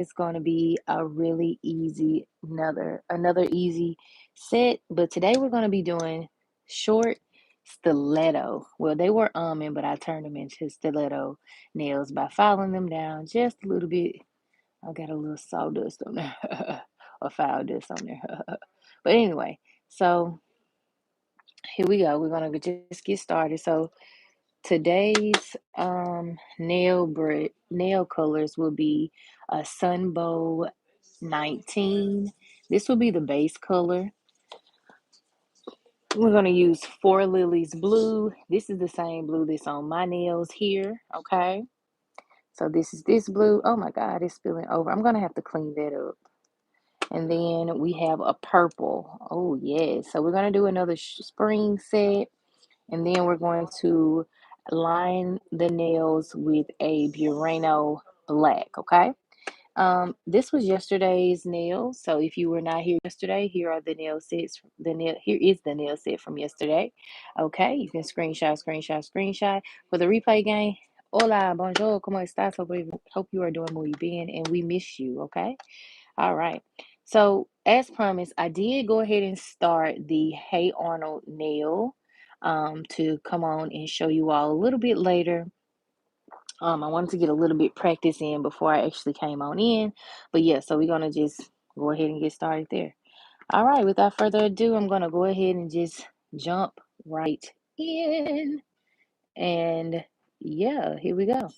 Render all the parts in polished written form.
It's going to be a really easy another easy set, but today we're going to be doing short stiletto. Well, they were almond, but I turned them into stiletto nails by filing them down just a little bit. I got a little sawdust on there, or foul dust on there. But anyway, so here we go. We're gonna just get started. So today's nail colors will be a Sunbow 19. This will be the base color. We're going to use Four Lilies blue. This is the same blue that's on my nails here. Okay. So this is this blue. Oh my God, it's spilling over. I'm going to have to clean that up. And then we have a purple. Oh, yes. So we're going to do another spring set. And then we're going to line the nails with a Burano black, okay? This was yesterday's nails. So if you were not here yesterday, here are the nail sets. Here is the nail set from yesterday. Okay, you can screenshot. For the replay game, hola, bonjour, ¿cómo estás? Hope you are doing muy bien, and we miss you, okay? All right. So, as promised, I did go ahead and start the Hey Arnold nail to come on and show you all a little bit later. I wanted to get a little bit practice in before I actually came on in. But yeah, so we're going to just go ahead and get started there. All right. Without further ado, I'm going to go ahead and just jump right in. And yeah, here we go. All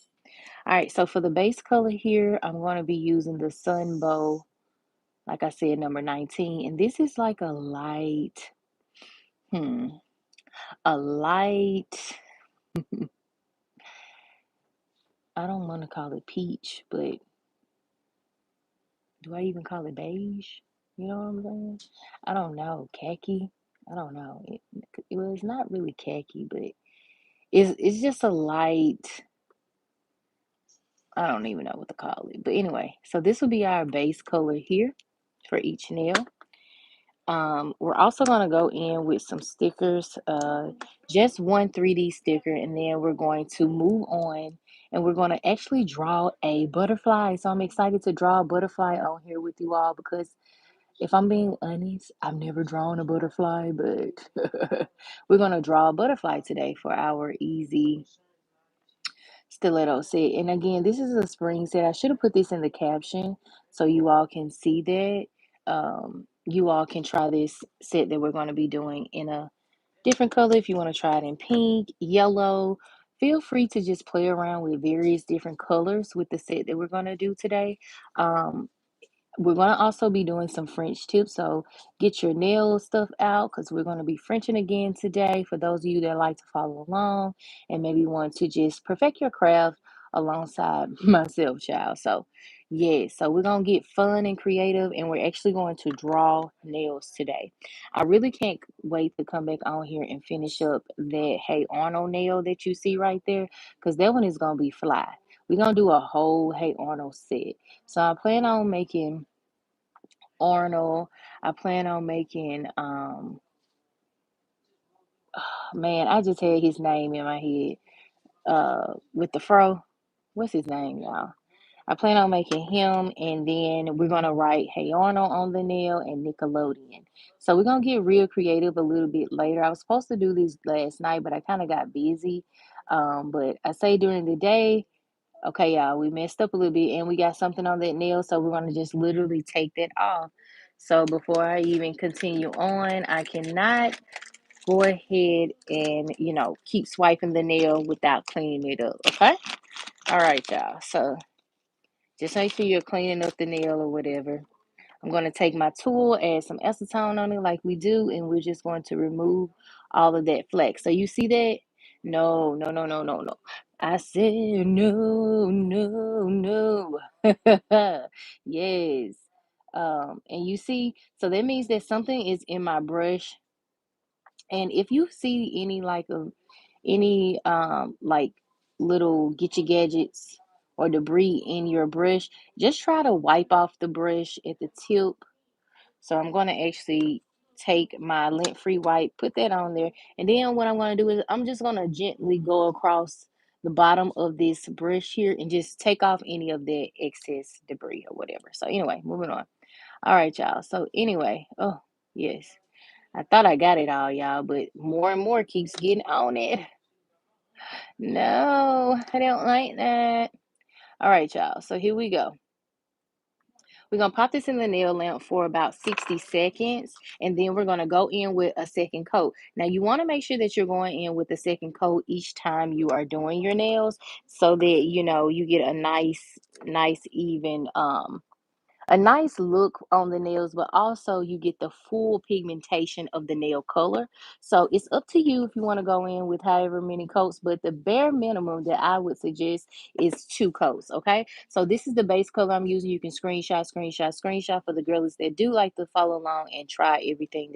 right. So, for the base color here, I'm going to be using the Sunbow, like I said, number 19. And this is like hmm, a light, I don't want to call it peach, but do I even call it beige? You know what I'm saying? I don't know. Khaki? I don't know. Well, it's not really khaki, but it's just a light, I don't even know what to call it. But anyway, so this will be our base color here for each nail. We're also going to go in with some stickers, just one 3D sticker, and then we're going to move on and we're going to actually draw a butterfly. So I'm excited to draw a butterfly on here with you all because if I'm being honest, I've never drawn a butterfly, but we're going to draw a butterfly today for our easy stiletto set. And again, this is a spring set. I should have put this in the caption so you all can see that. You all can try this set that we're going to be doing in a different color. If you want to try it in pink, yellow, feel free to just play around with various different colors with the set that we're going to do today. Um, we're going to also be doing some French tips, so get your nail stuff out because we're going to be Frenching again today for those of you that like to follow along and maybe want to just perfect your craft alongside myself, child. So, yeah, so we're going to get fun and creative, and we're actually going to draw nails today. I really can't wait to come back on here and finish up that Hey Arnold nail that you see right there because that one is going to be fly. We're going to do a whole Hey Arnold set. So I plan on making Arnold. I plan on making man, I just had his name in my head. With the fro. What's his name, y'all? I plan on making him, and then we're gonna write Hey Arnold on the nail and Nickelodeon. So we're gonna get real creative a little bit later. I was supposed to do this last night, but I kind of got busy. But I say during the day, okay, y'all, we messed up a little bit and we got something on that nail, so we're going to just literally take that off. So before I even continue on, I cannot go ahead and, keep swiping the nail without cleaning it up, okay? All right, y'all. So just make sure you're cleaning up the nail or whatever. I'm going to take my tool, add some acetone on it like we do, and we're just going to remove all of that flex. So you see that? No, no, no, no, no, no. I said no, no, no. Yes. And you see, so that means that something is in my brush. And if you see any like little get your gadgets or debris in your brush, just try to wipe off the brush at the tip. So I'm going to actually take my lint-free wipe, put that on there. And then what I'm going to do is I'm just going to gently go across the bottom of this brush here and just take off any of that excess debris or whatever. So anyway, moving on. All right, y'all. So anyway, oh yes, I thought I got it all, y'all, but more and more keeps getting on it. No, I don't like that. All right, y'all. So here we go. We're gonna pop this in the nail lamp for about 60 seconds, and then we're gonna go in with a second coat. Now you wanna make sure that you're going in with a second coat each time you are doing your nails so that you get a nice even a nice look on the nails, but also you get the full pigmentation of the nail color. So it's up to you if you want to go in with however many coats, but the bare minimum that I would suggest is 2 coats. Okay. So this is the base color I'm using. You can screenshot for the girlies that do like to follow along and try everything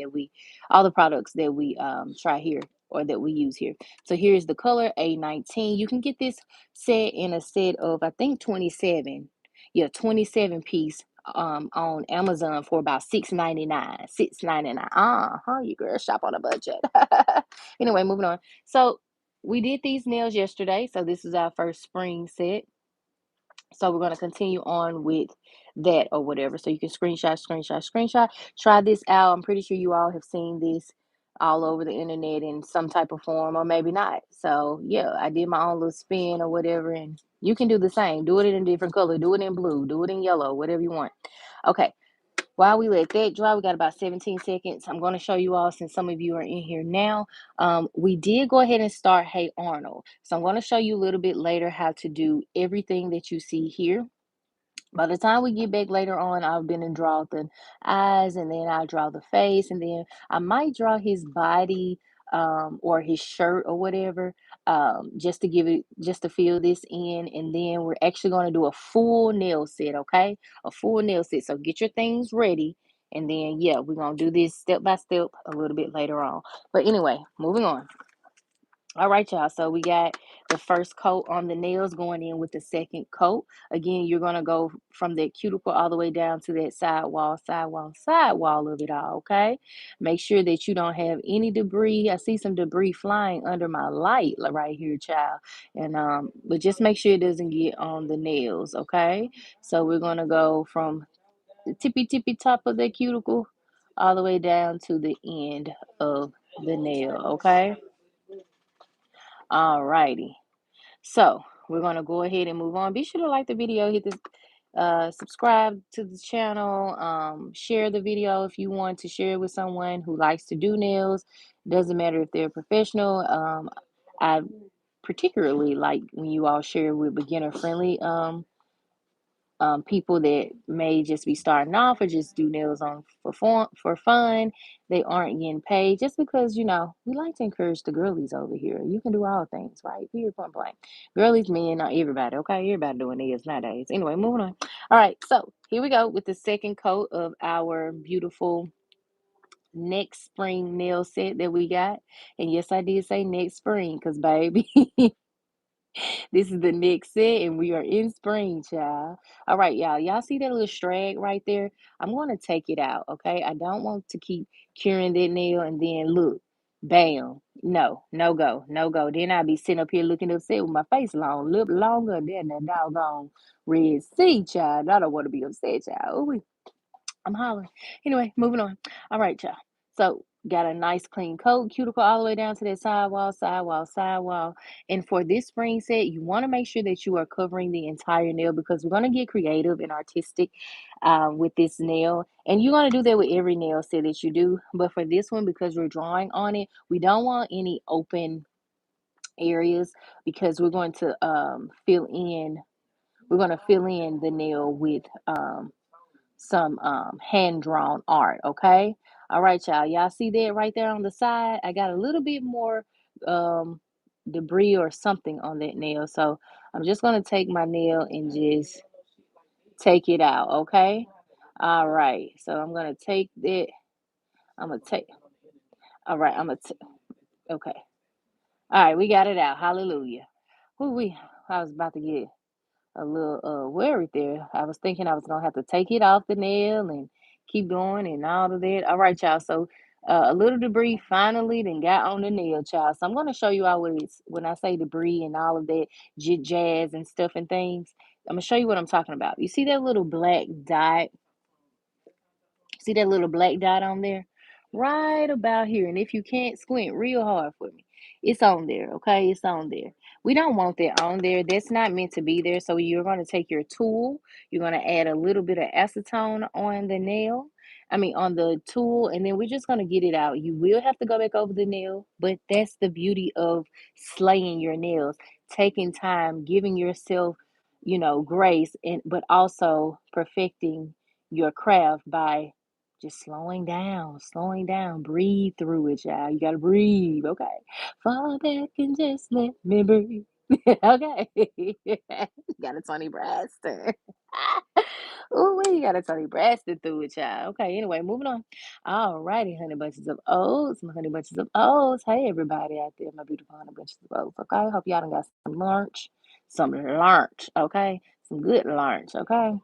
all the products that we try here or that we use here. So here's the color A19. You can get this set in a set of, I think, 27. Yeah, 27 piece on Amazon for about 6.99. 6.99. You girl shop on a budget. Anyway, moving on. So we did these nails yesterday. So this is our first spring set. So we're going to continue on with that or whatever. So you can screenshot. Try this out. I'm pretty sure you all have seen this all over the internet in some type of form or maybe not. So yeah, I did my own little spin or whatever, and you can do the same. Do it in a different color. Do it in blue. Do it in yellow. Whatever you want. Okay. While we let that dry, we got about 17 seconds. I'm going to show you all, since some of you are in here now. We did go ahead and start Hey Arnold. So I'm going to show you a little bit later how to do everything that you see here. By the time we get back later on, I've been and draw the eyes, and then I'll draw the face, and then I might draw his body or his shirt or whatever, just to fill this in. And then we're actually going to do a full nail set, okay? A full nail set. So get your things ready. And then, yeah, we're going to do this step by step a little bit later on. But anyway, moving on. All right, y'all. So we got the first coat on the nails going in with the second coat. Again, you're going to go from that cuticle all the way down to that side wall of it all, okay? Make sure that you don't have any debris. I see some debris flying under my light right here, child. And but just make sure it doesn't get on the nails, okay? So we're going to go from the tippy top of the cuticle all the way down to the end of the nail, okay? All righty. So we're gonna go ahead and move on. Be sure to like the video, hit this, subscribe to the channel, share the video if you want to share it with someone who likes to do nails. Doesn't matter if they're professional. I particularly like when you all share with beginner friendly people that may just be starting off or just do nails on for fun. They aren't getting paid, just because we like to encourage the girlies over here. You can do all things, right? Period, point blank. Girlies, men, not everybody. Okay, everybody doing nails nowadays. Anyway, moving on. All right, so here we go with the second coat of our beautiful next spring nail set that we got. And yes, I did say next spring, because baby, this is the next set, and we are in spring, child. All right, y'all. Y'all see that little strag right there? I'm going to take it out, okay? I don't want to keep curing that nail and then look, bam. No, no go, no go. Then I'll be sitting up here looking upset with my face long, look longer than the doggone Red Sea, child. I don't want to be upset, child. Ooh, I'm hollering. Anyway, moving on. All right, y'all. So got a nice clean coat, cuticle all the way down to that sidewall. And for this spring set, you want to make sure that you are covering the entire nail, because we're going to get creative and artistic with this nail. And you're going to do that with every nail set that you do. But for this one, because we're drawing on it, we don't want any open areas, because we're going to fill in the nail with some hand drawn art, okay? All right, y'all see that right there on the side? I got a little bit more um debris or something on that nail, so I'm just going to take my nail and just take it out, okay? All right, so I'm going to take that. I'm going to take All right, okay. All right, we got it out. Hallelujah. Who we I was about to get a little worried there. I was thinking I was gonna have to take it off the nail and keep going and all of that. All right, y'all. So A little debris finally then got on the nail, child. So I'm gonna show you all what it's when I say debris and all of that jazz and stuff and things. I'm gonna show you what I'm talking about. You see that little black dot? See that little black dot on there? Right about here. And if you can't squint real hard for me, it's on there, okay? It's on there. We don't want that on there. That's not meant to be there. So you're going to take your tool, you're going to add a little bit of acetone on the nail. I mean, on the tool, and then we're just going to get it out. You will have to go back over the nail, but that's the beauty of slaying your nails, taking time, giving yourself, grace, and but also perfecting your craft by just slowing down, breathe through it, y'all. You gotta breathe, okay? Fall back and just let me breathe. Okay. You got a Tony Braxton. Ooh, we got a Tony Braxton through it, y'all. Okay, anyway, moving on. All righty, honey bunches of oats, my honey bunches of oats. Hey, everybody out there, my beautiful honey bunches of oats. Okay, hope y'all done got some lunch, okay? Some good lunch, okay?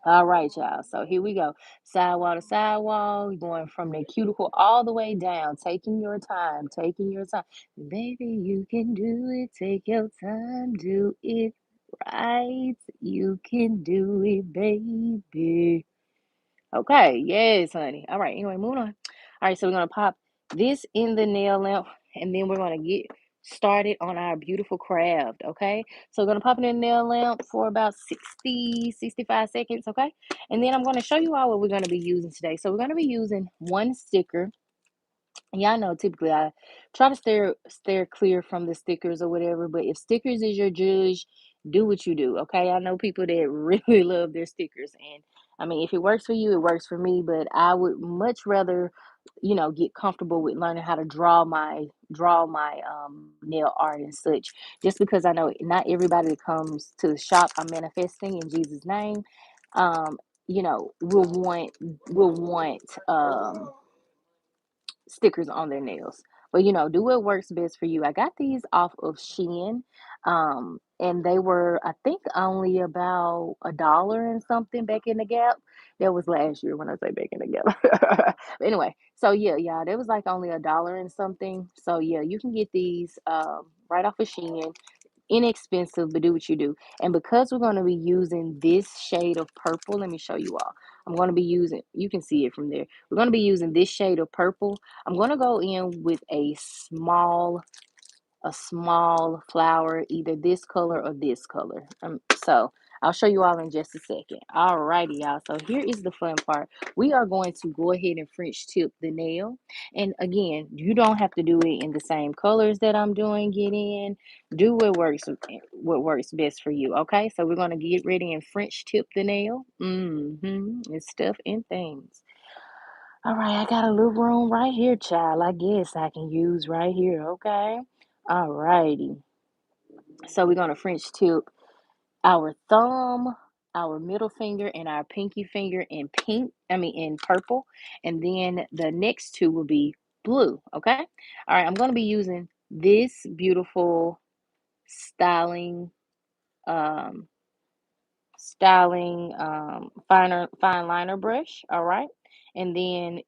All right, y'all. So here we go. Sidewall to sidewall, going from the cuticle all the way down, taking your time, taking your time. Baby, you can do it. Take your time, do it right. You can do it, baby. Okay, yes, honey. All right, anyway, moving on. All right, so we're gonna pop this in the nail lamp, and then we're gonna get started on our beautiful craft, okay? So we're gonna pop it in the nail lamp for about 60, 65 seconds, okay? And then I'm gonna show you all what we're gonna be using today. So we're gonna be using one sticker. Y'all know typically I try to steer clear from the stickers or whatever, but if stickers is your judge, do what you do. Okay. I know people that really love their stickers. And I mean, if it works for you, it works for me, but I would much rather, get comfortable with learning how to draw my nail art and such. Just because I know not everybody that comes to the shop I'm manifesting in Jesus' name, um, will want stickers on their nails. But do what works best for you. I got these off of Shein. And they were, I think, only about $1 and something back in the gap. That was last year when I say back in the gap. But anyway, so yeah, that was like only $1 and something. So yeah, you can get these right off of Shein, inexpensive, but do what you do. And because we're going to be using this shade of purple, let me show you all. I'm going to be using, you can see it from there. We're going to be using this shade of purple. I'm going to go in with a small flower, either this color or this color. So I'll show you all in just a second. All righty, y'all. So here is the fun part. We are going to go ahead and French tip the nail. And again, you don't have to do it in the same colors that I'm doing it in. Do what works best for you. Okay. So we're gonna get ready and French tip the nail. And stuff and things. All right, I got a little room right here, child. I guess I can use right here. Okay. All righty. So we're gonna French tip our thumb, our middle finger, and our pinky finger in pink. I mean in purple, and then the next two will be blue. Okay. All right. I'm gonna be using this beautiful styling, um, fine liner brush. All right, and then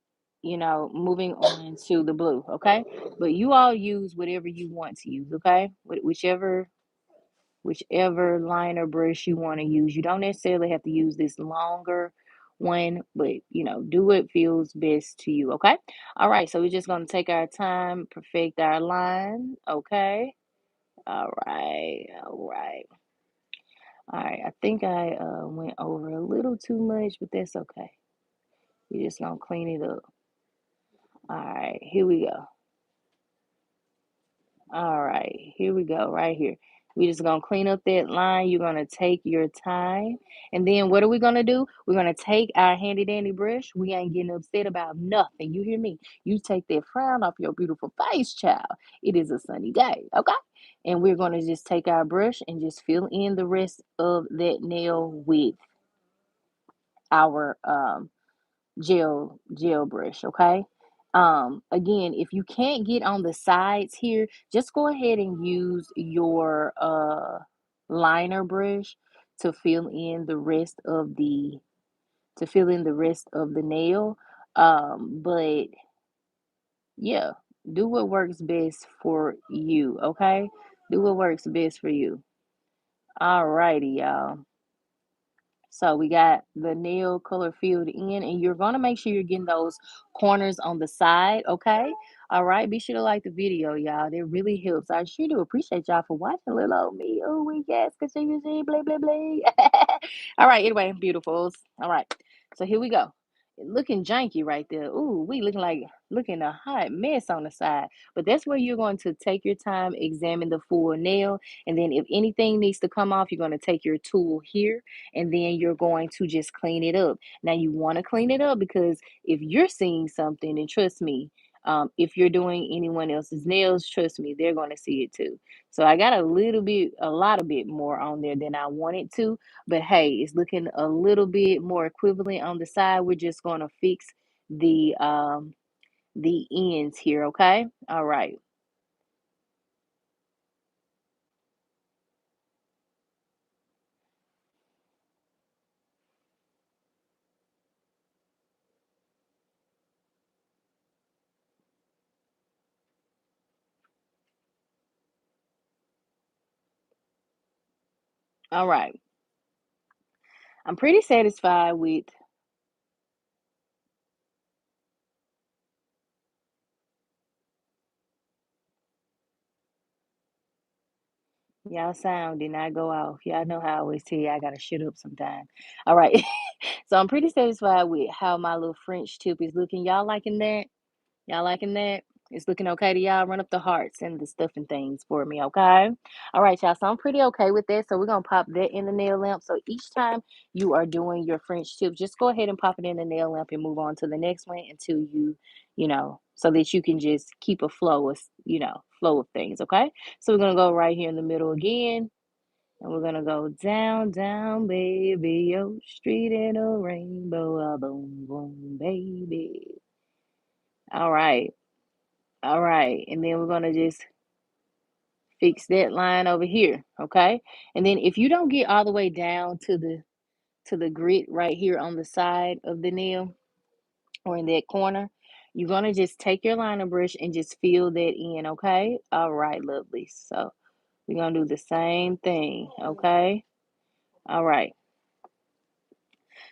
moving on to the blue. Okay, but you all use whatever you want to use. Okay, whichever liner brush you want to use. You don't necessarily have to use this longer one, but do what feels best to you. Okay. All right, so we're just going to take our time, perfect our line. Okay. All right. I think I went over a little too much, but that's okay. We're just gonna clean it up. All right, here we go. All right, here we go, right here. We're just gonna clean up that line. You're gonna take your time. And then what are we gonna do? We're gonna take our handy dandy brush. We ain't getting upset about nothing. You hear me? You take that frown off your beautiful face, child. It is a sunny day, okay? And we're gonna just take our brush and just fill in the rest of that nail with our gel brush. Okay. Again, if you can't get on the sides here, just go ahead and use your liner brush to fill in the rest of the nail. But Yeah, do what works best for you, okay? Do what works best for you. All righty, y'all. So we got the nail color filled in, and you're gonna make sure you're getting those corners on the side, okay? All right, be sure to like the video, y'all. That really helps. I sure do appreciate y'all for watching little old me. Oh, we gas, cause you see, blah, blah, blah. All right, anyway, beautifuls. All right, so here we go. Looking janky right there. Ooh, we looking a hot mess on the side. But that's where you're going to take your time, examine the full nail, and then if anything needs to come off, you're going to take your tool here and then you're going to just clean it up. Now, you want to clean it up because if you're seeing something, and trust me, if you're doing anyone else's nails, trust me, they're going to see it too. So I got a lot of bit more on there than I wanted to, but hey, it's looking a little bit more equivalent on the side. We're just going to fix the ends here, okay? All right. All right. I'm pretty satisfied with y'all sound did not go off. Y'all know how I always tell you I gotta shut up sometime. All right. So I'm pretty satisfied with how my little French tip is looking. Y'all liking that? Y'all liking that? It's looking okay to y'all. Run up the hearts and the stuff and things for me, okay? All right, y'all. So I'm pretty okay with that. So we're gonna pop that in the nail lamp. So each time you are doing your French tip, just go ahead and pop it in the nail lamp and move on to the next one until so that you can just keep a flow of, flow of things, okay? So we're gonna go right here in the middle again. And we're gonna go down, down, baby, your street in a rainbow, boom, boom, baby. All right. All right, and then we're gonna just fix that line over here, okay? And then if you don't get all the way down to the grit right here on the side of the nail or in that corner, you're gonna just take your liner brush and just fill that in, okay? All right, lovely. So we're gonna do the same thing, okay? All right.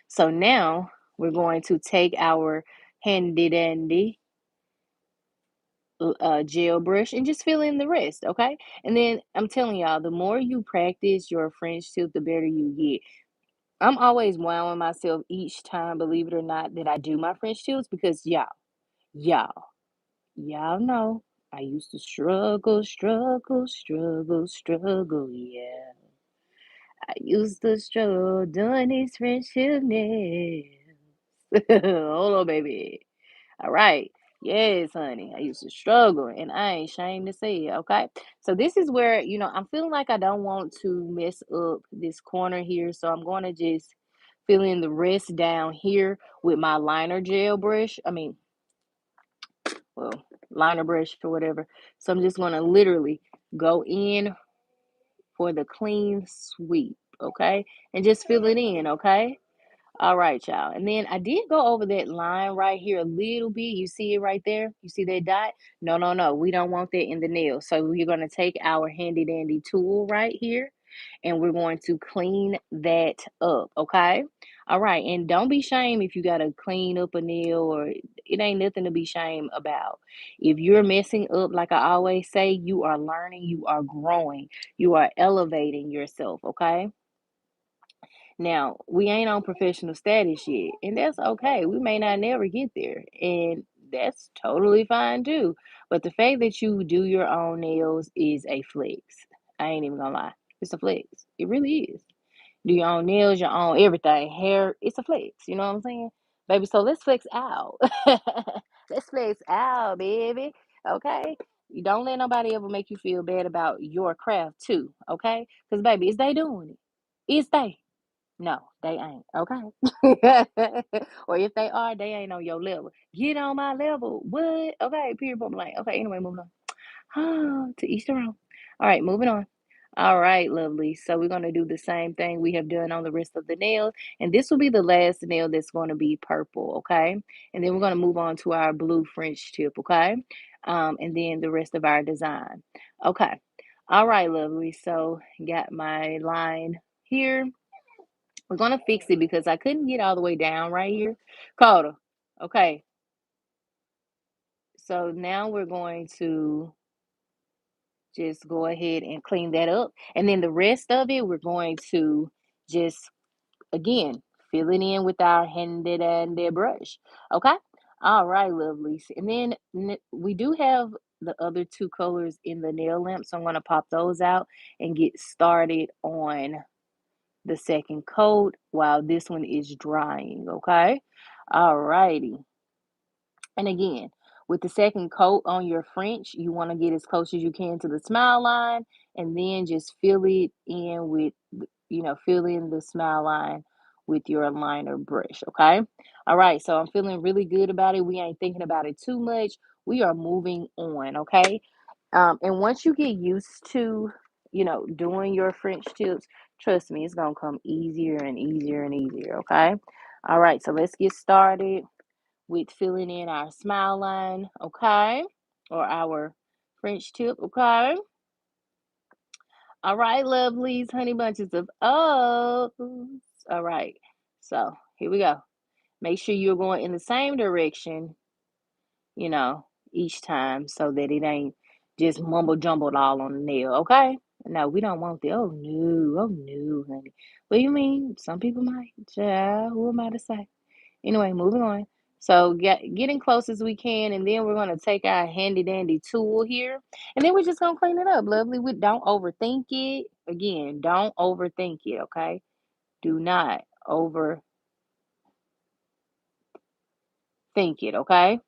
So now we're going to take our handy dandy gel brush and just fill in the rest, okay? And then I'm telling y'all, the more you practice your French tip, the better you get. I'm always wowing myself each time, believe it or not, that I do my French tips because y'all, y'all know I used to struggle, struggle, struggle, struggle. Yeah, I used to struggle doing these French tip nails. Hold on, baby. All right. Yes, honey. I used to struggle and I ain't ashamed to say it. Okay. So this is where, I'm feeling like I don't want to mess up this corner here. So I'm going to just fill in the rest down here with my liner gel brush. Well, liner brush for whatever. So I'm just going to literally go in for the clean sweep. Okay. And just fill it in. Okay. All right, y'all. And then I did go over that line right here a little bit. You see it right there? You see that dot? No, no, no. We don't want that in the nail. So we're going to take our handy dandy tool right here and we're going to clean that up. Okay. All right. And don't be shamed if you got to clean up a nail or it ain't nothing to be shamed about. If you're messing up, like I always say, you are learning, you are growing, you are elevating yourself. Okay. Now, we ain't on professional status yet, and that's okay. We may not never get there, and that's totally fine too. But the fact that you do your own nails is a flex. I ain't even gonna lie. It's a flex. It really is. Do your own nails, your own everything, hair, it's a flex. You know what I'm saying? Baby, so let's flex out. Let's flex out, baby. Okay? You don't let nobody ever make you feel bad about your craft too, okay? Because baby, is they doing it? Is they? No, they ain't. Okay. Or if they are, they ain't on your level. Get on my level. What? Okay, period, point blank. Okay, anyway, moving on. To each their own. All right, moving on. All right, lovely. So we're going to do the same thing we have done on the rest of the nails. And this will be the last nail that's going to be purple, okay? And then we're going to move on to our blue French tip, okay? And then the rest of our design. Okay. All right, lovely. So got my line here. We're going to fix it because I couldn't get all the way down right here. Carter. Okay. So now we're going to just go ahead and clean that up. And then the rest of it, we're going to just, again, fill it in with our handy dandy brush. Okay? All right, lovelies. And then we do have the other two colors in the nail lamp, so I'm going to pop those out and get started on the second coat while this one is drying. Okay? All righty. And again, with the second coat on your French, you want to get as close as you can to the smile line and then just fill it in with, fill in the smile line with your liner brush. Okay. All right. So I'm feeling really good about it. We ain't thinking about it too much. We are moving on. Okay. And once you get used to, doing your French tips, trust me, it's going to come easier and easier and easier. Okay. All right. So let's get started with filling in our smile line, okay? Or our French tip, okay? All right, lovelies, honey bunches of O's. All right, so here we go. Make sure you're going in the same direction, you know, each time so that it ain't just mumble jumbled all on the nail, okay? No, we don't want the, oh no, honey. What do you mean? Some people might. Child, who am I to say? Anyway, moving on. So getting close as we can, and then we're gonna take our handy dandy tool here, and then we're just gonna clean it up, lovely. We don't overthink it. Again, don't overthink it, okay? Do not overthink it, okay?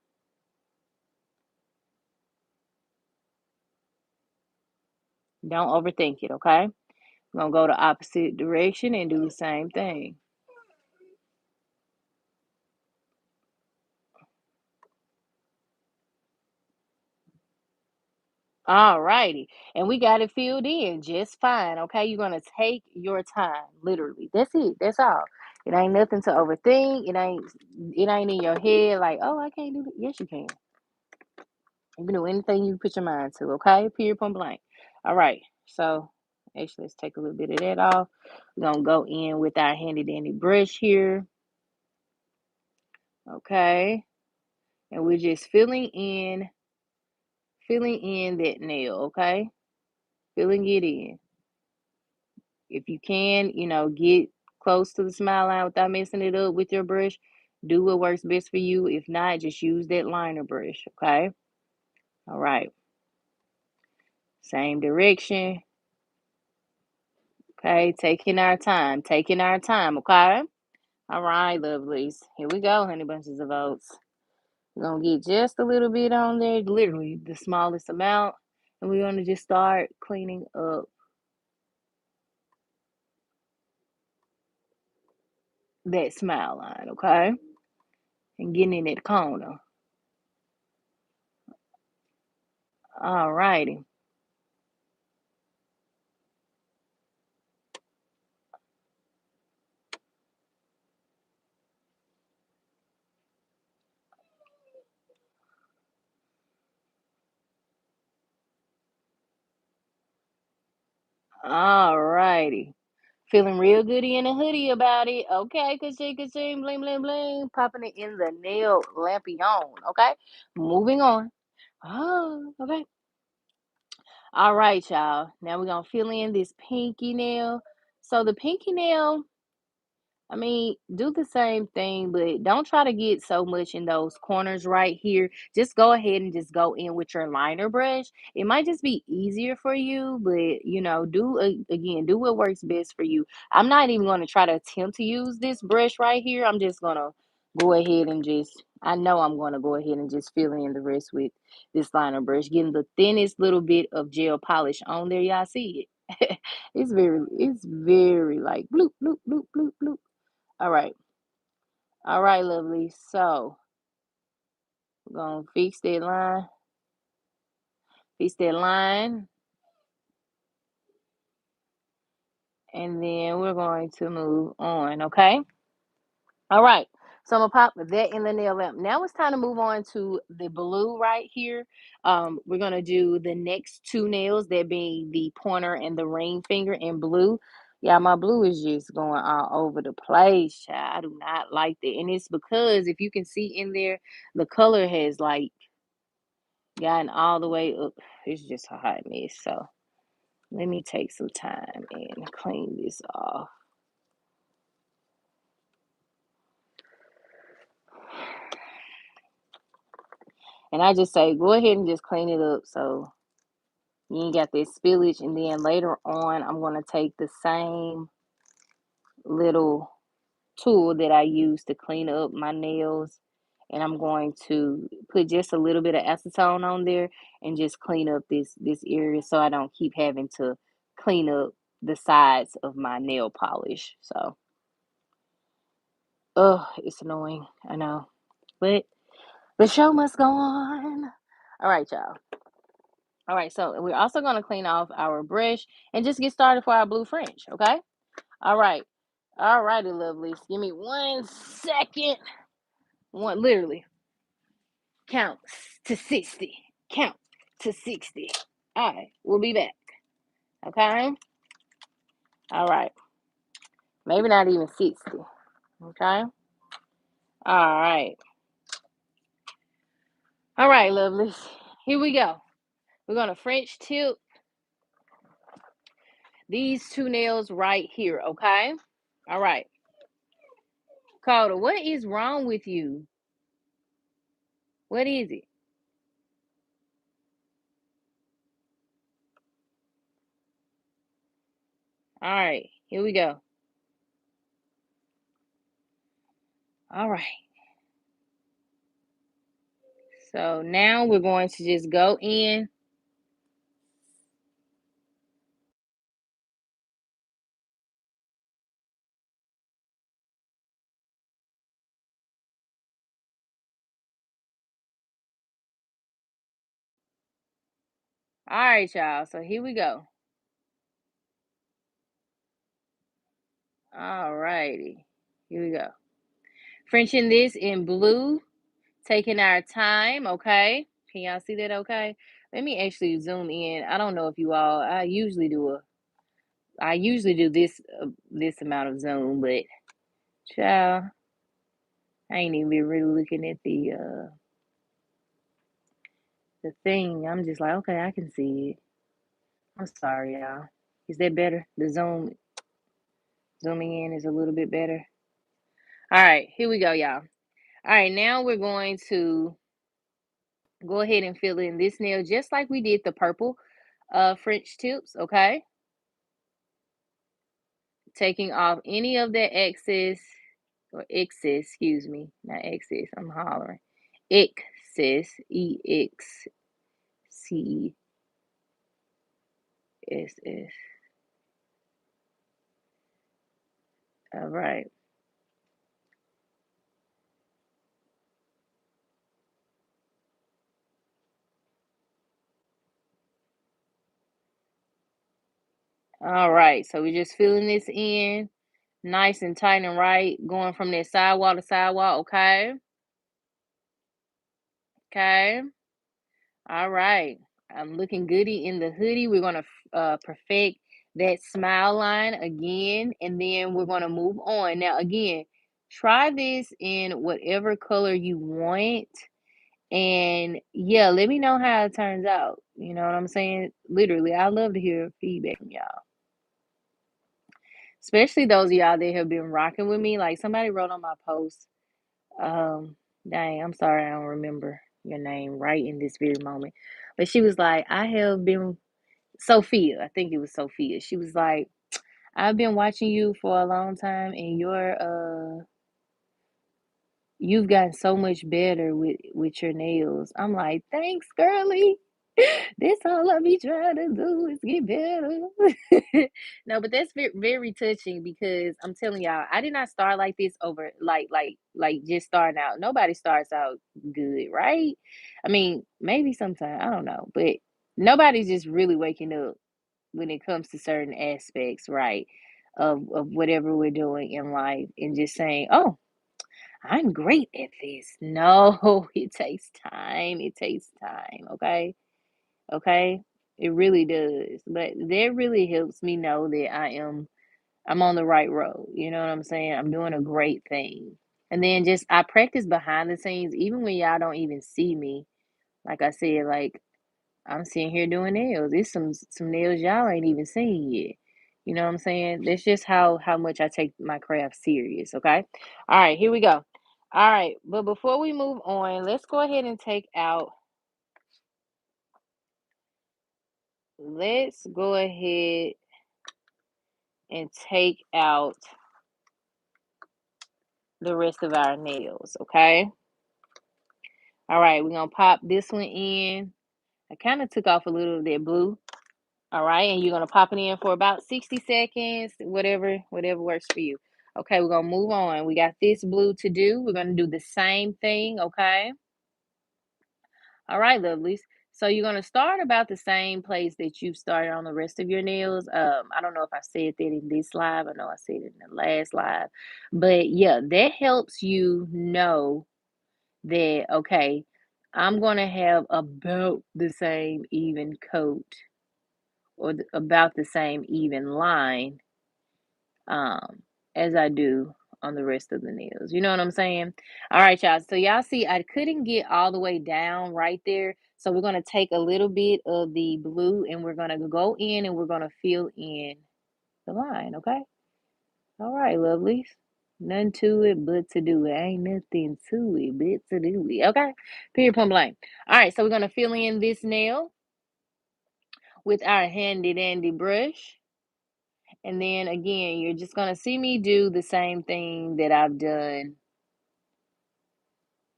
Don't overthink it, okay? We're gonna go the opposite direction and do the same thing. All righty. And we got it filled in just fine. Okay. You're going to take your time. Literally. That's it. That's all. It ain't nothing to overthink. It ain't in your head like, oh, I can't do that. Yes, you can. You can do anything you put your mind to. Okay. Period point blank. All right. So actually let's take a little bit of that off. We're gonna go in with our handy dandy brush here. Okay. And we're just filling in that nail, okay? Filling it in. If you can, get close to the smile line without messing it up with your brush, do what works best for you. If not, just use that liner brush, okay? All right. Same direction, okay? Taking our time, okay? All right, lovelies. Here we go, honey bunches of oats. We're going to get just a little bit on there, literally the smallest amount. And we're going to just start cleaning up that smile line, okay? And getting in that corner. All righty. All righty. Feeling real goody in a hoodie about it. Okay, ka-ching, bling, bling, bling. Popping it in the nail lampion. Okay, moving on. Oh, okay. All right, y'all. Now we're going to fill in this pinky nail. So the pinky nail, I mean, do the same thing, but don't try to get so much in those corners right here. Just go ahead and just go in with your liner brush. It might just be easier for you, but again, do what works best for you. I'm not even going to try to attempt to use this brush right here. I'm just going to go ahead and I know I'm going to go ahead and just fill in the rest with this liner brush, getting the thinnest little bit of gel polish on there. Y'all see it? It's very like bloop, bloop, bloop, bloop, bloop. All right. All right, lovely. So we're gonna fix that line. And then we're going to move on, okay? All right. So I'm gonna pop that in the nail lamp. Now it's time to move on to the blue right here. We're gonna do the next two nails, that being the pointer and the ring finger in blue. Yeah, my blue is just going all over the place, child. I do not like that. And it's because if you can see in there, the color has like gotten all the way up. It's just a hot mess. So let me take some time and clean this off. And I just say, go ahead and just clean it up so you ain't got that spillage. And then later on, I'm going to take the same little tool that I use to clean up my nails. And I'm going to put just a little bit of acetone on there and just clean up this area so I don't keep having to clean up the sides of my nail polish. So, oh, it's annoying. I know. But the show must go on. All right, y'all. All right, so we're also going to clean off our brush and just get started for our blue French, okay? All right. All righty, lovelies. Give me 1 second. Literally, count to 60. Count to 60. All right, we'll be back, okay? All right. Maybe not even 60, okay? All right. All right, lovelies. Here we go. We're going to French tip these two nails right here, okay? All right. Calder, what is wrong with you? What is it? All right, here we go. All right. So now we're going to just go in. All right, y'all. So here we go. All righty. Here we go. Frenching this in blue, taking our time, okay? Can y'all see that okay? Let me actually zoom in. I don't know if you all, I usually do this amount of zoom, but child, I ain't even really looking at the thing. I'm just like, okay, I can see it. I'm sorry, y'all. Is that better? The zooming in is a little bit better. All right, here we go, y'all. All right, now we're going to go ahead and fill in this nail just like we did the purple French tips, okay? Taking off any of that excess or excess, excuse me, not excess, I'm hollering. Excess, EXCSS. All right. All right, so we're just filling this in nice and tight and right, going from that sidewall to sidewall, okay? Okay. All right. I'm looking goody in the hoodie. We're going to perfect that smile line again, and then we're going to move on. Now, again, try this in whatever color you want. And yeah, let me know how it turns out. You know what I'm saying? Literally, I love to hear feedback from y'all, especially those of y'all that have been rocking with me. Like somebody wrote on my post, um, dang, I'm sorry, I don't remember your name right in this very moment. But she was like, I have been Sophia, I think it was Sophia. She was like, I've been watching you for a long time and you've gotten so much better with your nails. I'm like, thanks, girly. This all I be trying to do is get better. No, but that's very, very touching because I'm telling y'all, I did not start like this over like just starting out. Nobody starts out good, right? I mean, maybe sometime, I don't know, but nobody's just really waking up when it comes to certain aspects, right? of whatever we're doing in life and just saying, "Oh, I'm great at this." No, it takes time. It takes time, okay? Okay? It really does. But that really helps me know that I'm on the right road. You know what I'm saying? I'm doing a great thing. And then just I practice behind the scenes even when y'all don't even see me. Like I said, like I'm sitting here doing nails. It's some nails y'all ain't even seen yet. You know what I'm saying? That's just how much I take my craft serious, okay? All right, here we go. All right, but before we move on, let's go ahead and take out let's go ahead and take out the rest of our nails, okay? All right, we're gonna pop this one in. I kind of took off a little of that blue. All right, and you're gonna pop it in for about 60 seconds, whatever works for you. Okay, we're gonna move on. We got this blue to do. We're gonna do the same thing, okay? All right, lovelies. So you're gonna start about the same place that you started on the rest of your nails. I don't know if I said that in this live. I know I said it in the last live, but yeah, that helps you know that okay, I'm gonna have about the same even coat or about the same even line um as I do on the rest of the nails. You know what I'm saying? All right, y'all. So y'all see I couldn't get all the way down right there. So we're going to take a little bit of the blue and we're going to go in and we're going to fill in the line, okay? All right, lovelies. Nothing to it but to do it. Ain't nothing to it but to do it. Okay? Period, point blank. All right, so we're going to fill in this nail with our handy dandy brush. And then again, you're just going to see me do the same thing that I've done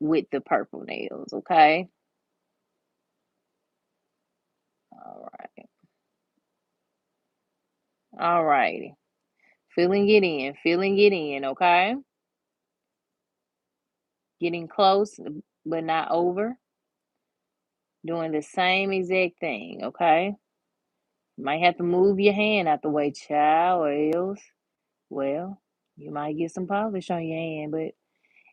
with the purple nails, okay? All right. All righty. Filling it in, okay? Getting close, but not over. Doing the same exact thing, okay? Might have to move your hand out the way, child, or else, well, you might get some polish on your hand, but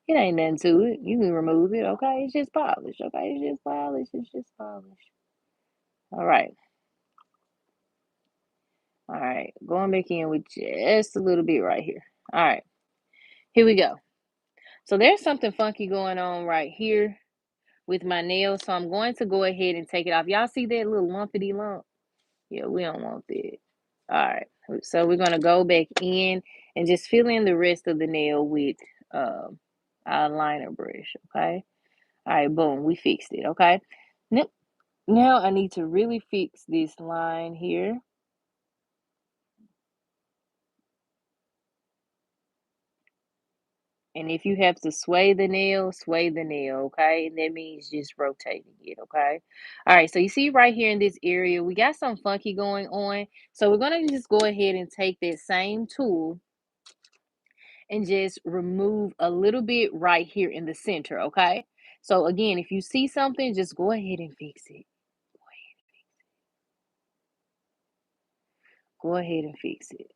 it ain't nothing to it. You can remove it, okay? It's just polish, okay? It's just polish. It's just polish. All right. All right. Going back in with just a little bit right here. All right. Here we go. So there's something funky going on right here with my nails. So I'm going to go ahead and take it off. Y'all see that little lumpity lump? Yeah, we don't want that. All right. So we're going to go back in and just fill in the rest of the nail with um, our liner brush. Okay. All right. Boom. We fixed it. Okay. Now, now I need to really fix this line here. And if you have to sway the nail, okay? And that means just rotating it, okay? All right, so you see right here in this area, we got some funky going on. So we're gonna just go ahead and take that same tool and just remove a little bit right here in the center, okay? So again, if you see something, just go ahead and fix it. Go ahead and fix it.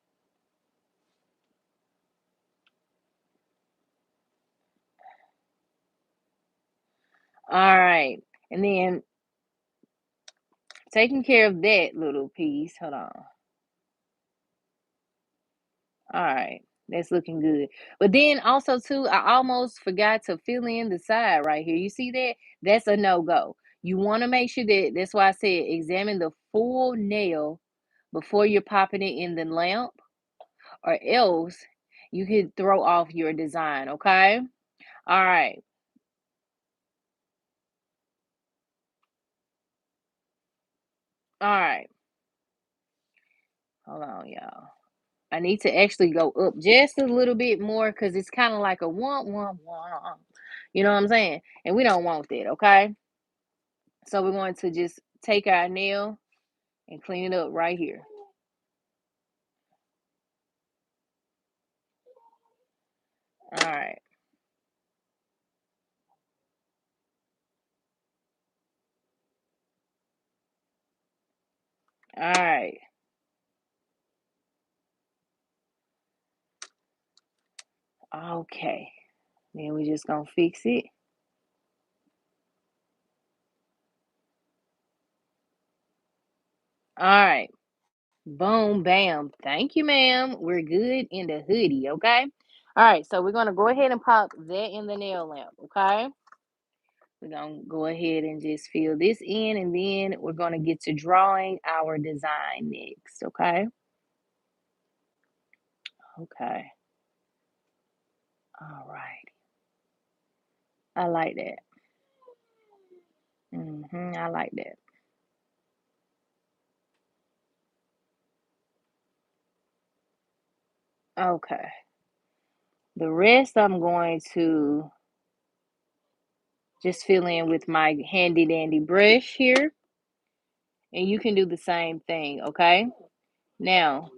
All right, and then taking care of that little piece, hold on. All right. That's looking good. But then also too, I almost forgot to fill in the side right here. You see that? That's a no-go. You want to make sure that that's why I said examine the full nail before you're popping it in the lamp, or else you could throw off your design, okay? All right. All right. Hold on, y'all. I need to actually go up just a little bit more because it's kind of like a one. You know what I'm saying? And we don't want that, okay? So we're going to just take our nail and clean it up right here. All right. All right. Okay. Then we just gonna fix it. All right. Boom, bam. Thank you, ma'am. We're good in the hoodie, okay? All right, so we're gonna go ahead and pop that in the nail lamp, okay? We're gonna go ahead and just fill this in, and then we're gonna get to drawing our design next, okay? Okay. All right. I like that. I like that. Okay. The rest I'm going to just fill in with my handy dandy brush here, and you can do the same thing, okay? Now,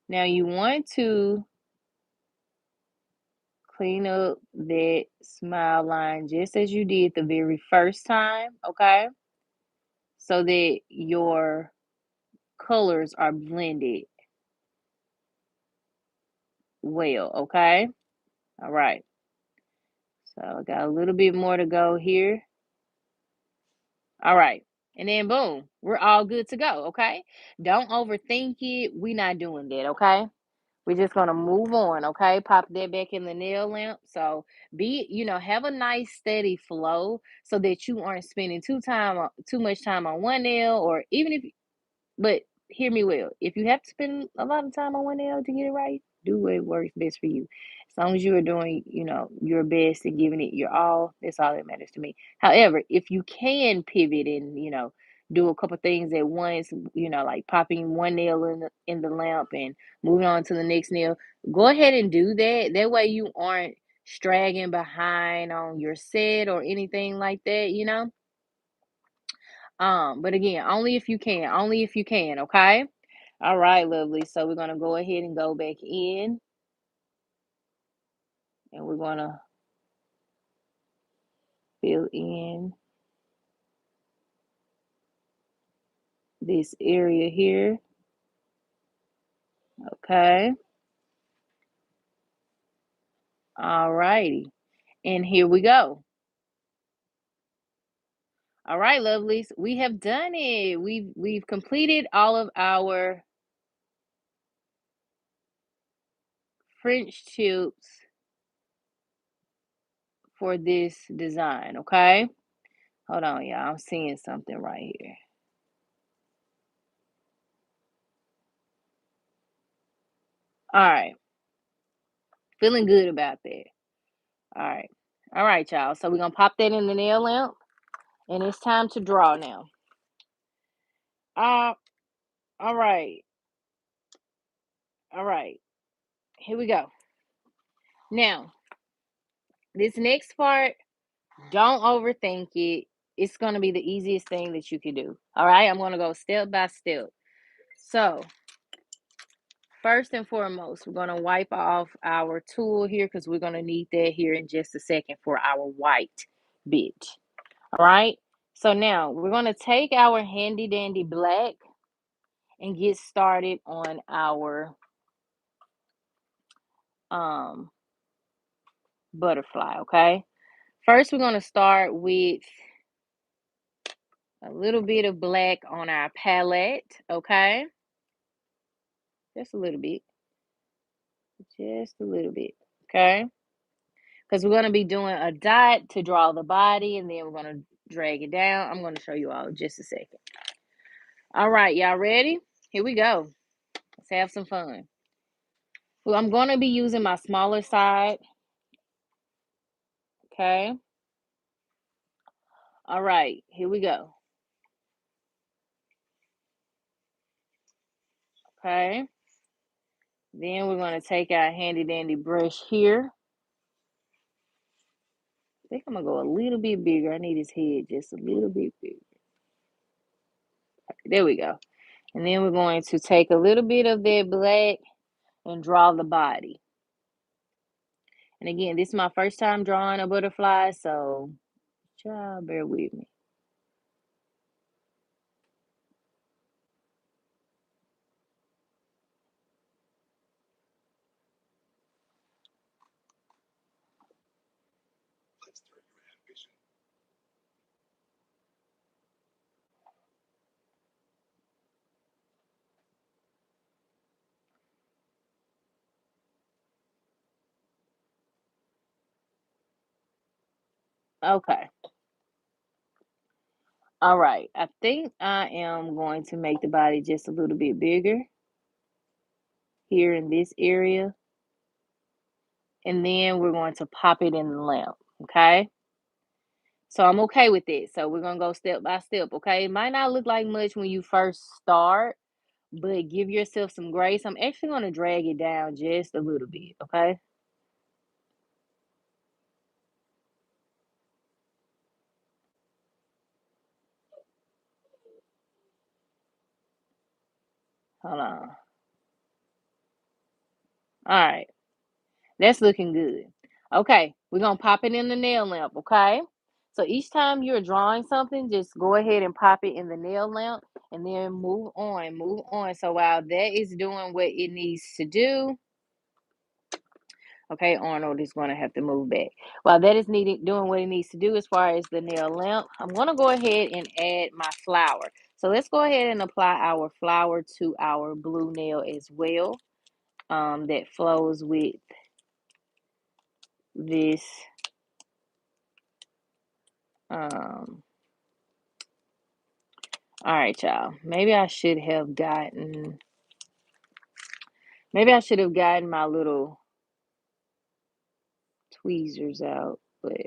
now you want to clean up that smile line just as you did the very first time, okay? So that your colors are blended well, okay? All right. So I got a little bit more to go here. All right. And then boom, we're all good to go, okay? Don't overthink it. We're not doing that, okay? We're just gonna move on, okay? Pop that back in the nail lamp. So have a nice steady flow so that you aren't spending too much time on one nail, or even if but hear me well. If you have to spend a lot of time on one nail to get it right, do what works best for you. As long as you are doing, your best and giving it your all, that's all that matters to me. However, if you can pivot and, do a couple things at once, like popping one nail in the lamp and moving on to the next nail, go ahead and do that. That way you aren't straggling behind on your set or anything like that. But again, only if you can, okay? All right, lovely. So we're gonna go ahead and go back in, and we're gonna fill in this area here. Okay. All righty. And here we go. All right, lovelies. We have done it. We've completed all of our French tips for this design. Okay. Hold on, y'all. I'm seeing something right here. All right. Feeling good about that. All right. All right, y'all. So we're gonna pop that in the nail lamp, and it's time to draw now. Uh, all right. All right. Here we go. Now, this next part, don't overthink it. It's gonna be the easiest thing that you can do. All right. I'm gonna go step by step. So, first and foremost, we're gonna wipe off our tool here because we're gonna need that here in just a second for our white bit. All right. So now we're gonna take our handy dandy black and get started on our um butterfly, okay? First, we're going to start with a little bit of black on our palette, okay? Just a little bit, just a little bit, okay? Because we're going to be doing a dot to draw the body, and then we're going to drag it down. I'm going to show you all in just a second. All right, y'all ready? Here we go. Let's have some fun. Well, I'm going to be using my smaller side, okay? All right, here we go, okay? Then we're going to take our handy dandy brush here. I think I'm gonna go a little bit bigger. I need his head just a little bit bigger. There we go. And then we're going to take a little bit of that black and draw the body. And again, this is my first time drawing a butterfly, so child, bear with me. Okay. All right. I think I am going to make the body just a little bit bigger here in this area. And then we're going to pop it in the lamp. Okay. So I'm okay with it. So we're gonna go step by step, okay? It might not look like much when you first start, but give yourself some grace. I'm actually gonna drag it down just a little bit, okay? Hold on. All right, that's looking good. Okay, we're gonna pop it in the nail lamp, okay? So each time you're drawing something, just go ahead and pop it in the nail lamp and then move on, move on. So while that is doing what it needs to do, okay, Arnold is going to have to move back. While that is needing doing what it needs to do as far as the nail lamp, I'm going to go ahead and add my flower. So let's go ahead and apply our flower to our blue nail as well. That flows with this. Um, all right, y'all. Maybe I should have gotten my little tweezers out, but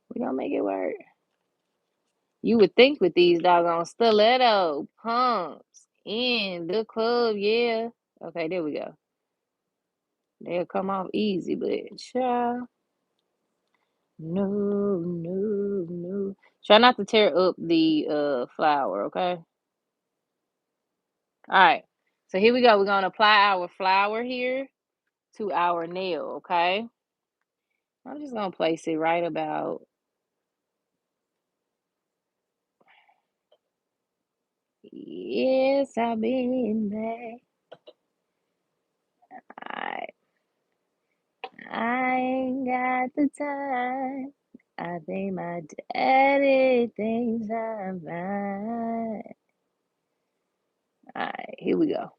we're gonna make it work. You would think with these doggone stiletto pumps in the club, yeah. Okay, there we go. They'll come off easy, but child, no, no, no. Try not to tear up the flour, okay? All right. So here we go. We're gonna apply our flour here to our nail, okay? I'm just gonna place it right about. Yes, I've been back. I I ain't got the time. I think my daddy thinks I'm fine. Alright, here we go.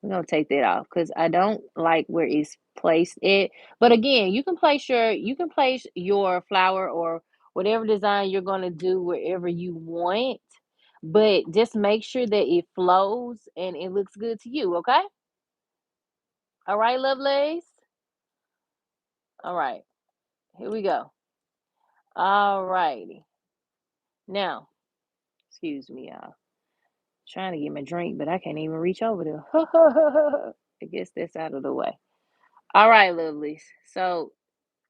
We're gonna take that off because I don't like where it's placed it. But again, you can place your flower or whatever design you're gonna do wherever you want, but just make sure that it flows and it looks good to you, okay? All right, lovelies. All right, here we go. All righty. Now, excuse me, y'all. Trying to get my drink, but I can't even reach over there. I guess that's out of the way. All right, lovelies. So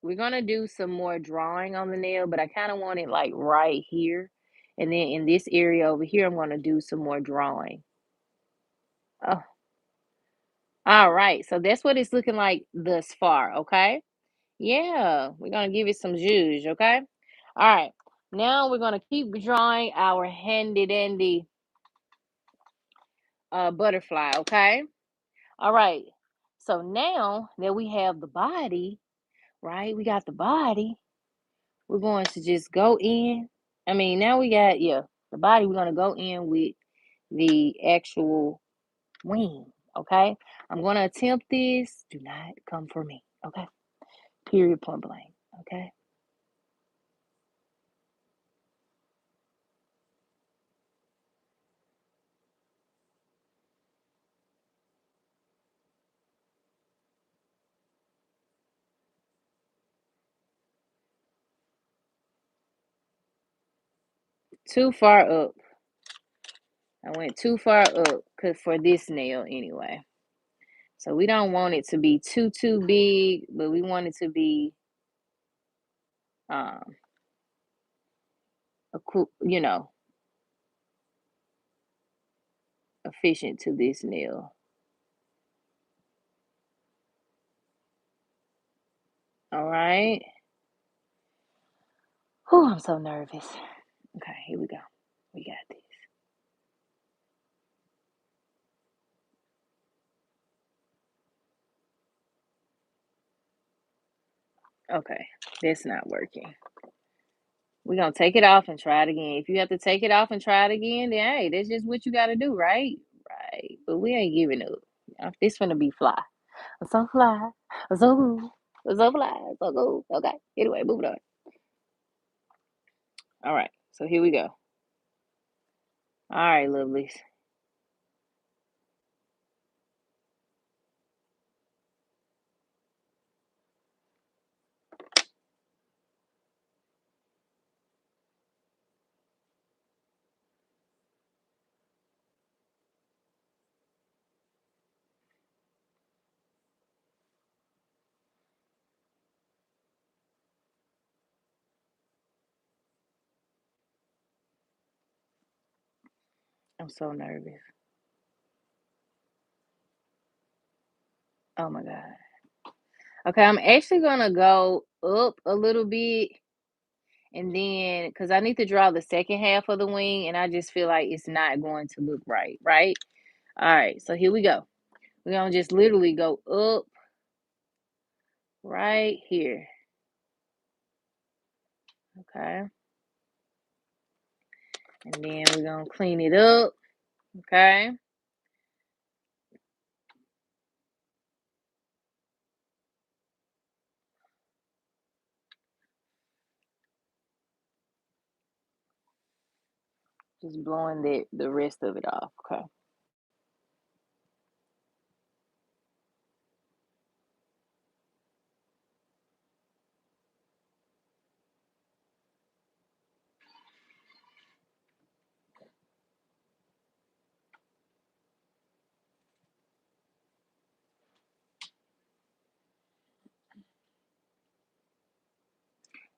we're gonna do some more drawing on the nail, but I kind of want it like right here. And then in this area over here, I'm gonna do some more drawing. Oh, all right. So that's what it's looking like thus far, okay? Yeah, we're gonna give it some zhuzh, okay? All right. Now we're gonna keep drawing our handy dandy butterfly, okay? All right. So now that we have the body, right? We got the body. We're going to just go in. I mean, now we got, yeah, the body. We're going to go in with the actual wing. Okay. I'm going to attempt this. Do not come for me. Okay. Period, point blank. Okay. Too far up. I went too far up for this nail anyway. So we don't want it to be too big, but we want it to be um a cool, efficient to this nail. All right. Oh, I'm so nervous. Okay, here we go. We got this. Okay, that's not working. We're gonna take it off and try it again. If you have to take it off and try it again, then hey, that's just what you gotta do, right? Right. But we ain't giving up. This gonna be fly. I'm so fly. I'm so cool. So fly, so cool. Okay. Anyway, moving on. All right. So here we go. All right, lovelies. I'm so nervous. Oh my God. Okay, I'm actually gonna go up a little bit and then because I need to draw the second half of the wing and I just feel like it's not going to look right, right? All right, so here we go. We're gonna just literally go up right here. Okay. And then we're gonna clean it up. Okay. Just blowing the rest of it off. Okay.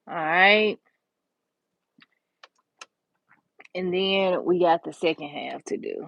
All right. And then we got the second half to do.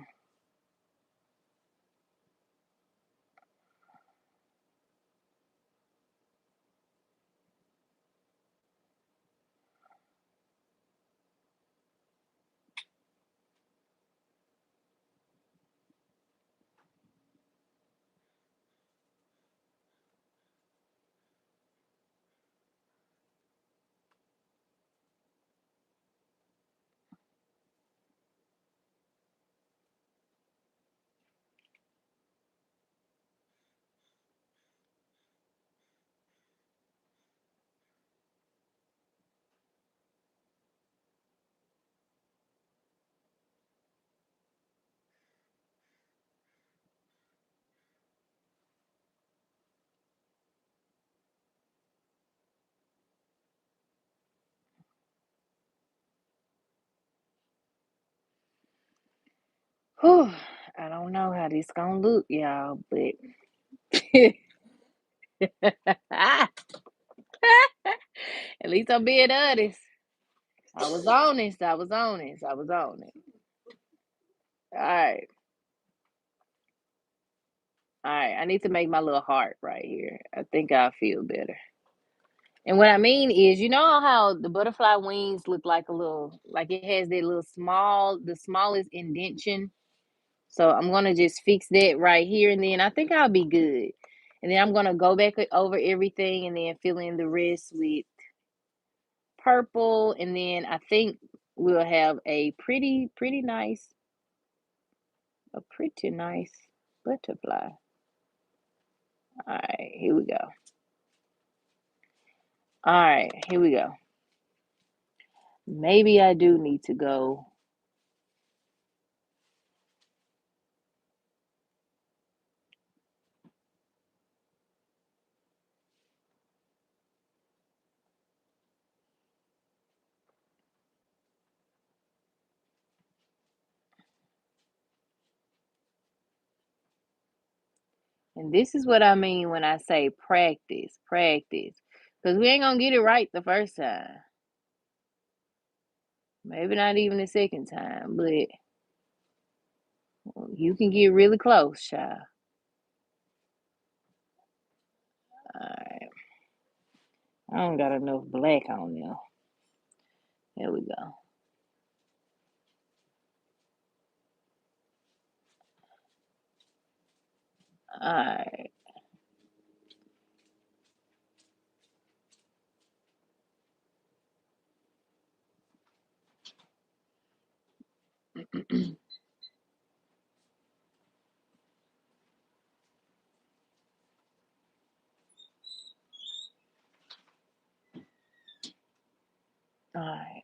Whew. I don't know how this gonna look, y'all, but at least I'm being honest. I was honest. I was honest. I was honest. All right. All right. I need to make my little heart right here. I think I'll feel better. And what I mean is, you know how the butterfly wings look like a little, like it has that little small, the smallest indentation. So I'm gonna just fix that right here, and then I think I'll be good. And then I'm gonna go back over everything, and then fill in the rest with purple, and then I think we'll have a pretty nice butterfly. All right, here we go. All right, here we go. Maybe I do need to go. And this is what I mean when I say practice, practice. Because we ain't gonna get it right the first time. Maybe not even the second time, but you can get really close, child. Alright. I don't got enough black on there. There we go. Alright. Alright.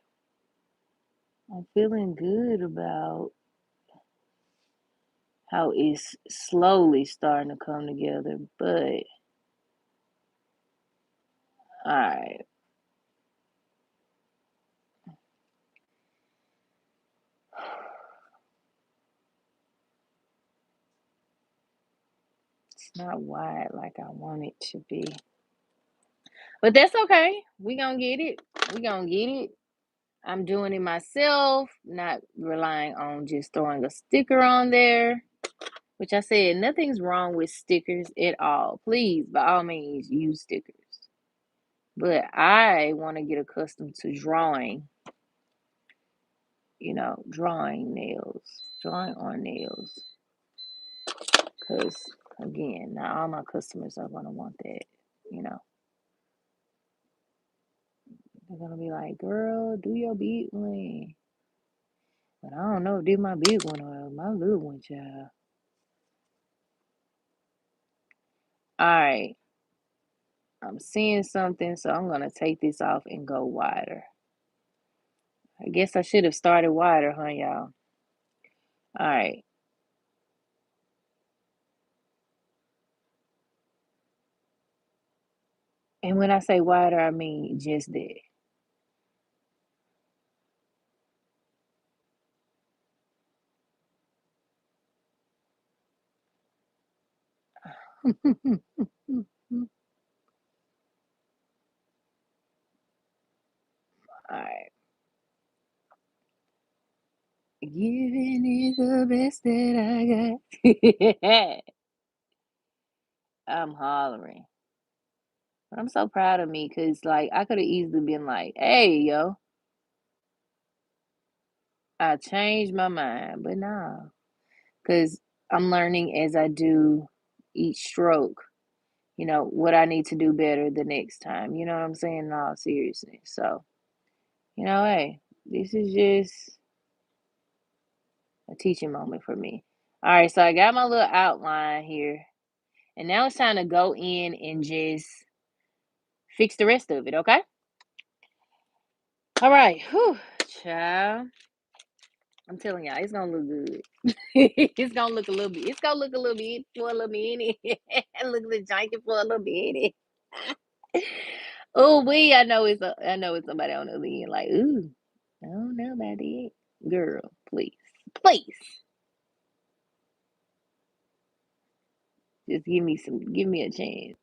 I'm feeling good about how it's slowly starting to come together, but alright. It's not wide like I want it to be. But that's okay. We gonna get it. We gonna get it. I'm doing it myself, not relying on just throwing a sticker on there. Which I said, nothing's wrong with stickers at all. Please, by all means, use stickers. But I want to get accustomed to drawing, drawing nails, drawing on nails. Because, again, not all my customers are going to want that. You know, they're going to be like, girl, do your big one. But I don't know if did my big one or my little one, child. All right, I'm seeing something, so I'm going to take this off and go wider. I guess I should have started wider, huh, y'all? All right. And when I say wider, I mean just that. All right. Giving it the best that I got. I'm hollering. But I'm so proud of me because, like, I could have easily been like, hey, yo, I changed my mind. But nah, because I'm learning as I do each stroke, what I need to do better the next time. You know what I'm saying? In all seriousness. So, hey, this is just a teaching moment for me. All right, so I got my little outline here, and now it's time to go in and just fix the rest of it, okay? All right, whew, child. I'm telling y'all, it's gonna look good. It's gonna look a little bit. It's gonna look a little bit for a little minute. Look at the janky for a little bit. Oh, I know it's somebody on the other end. Like, ooh, I don't know about it, girl. Please, please, just give me a chance.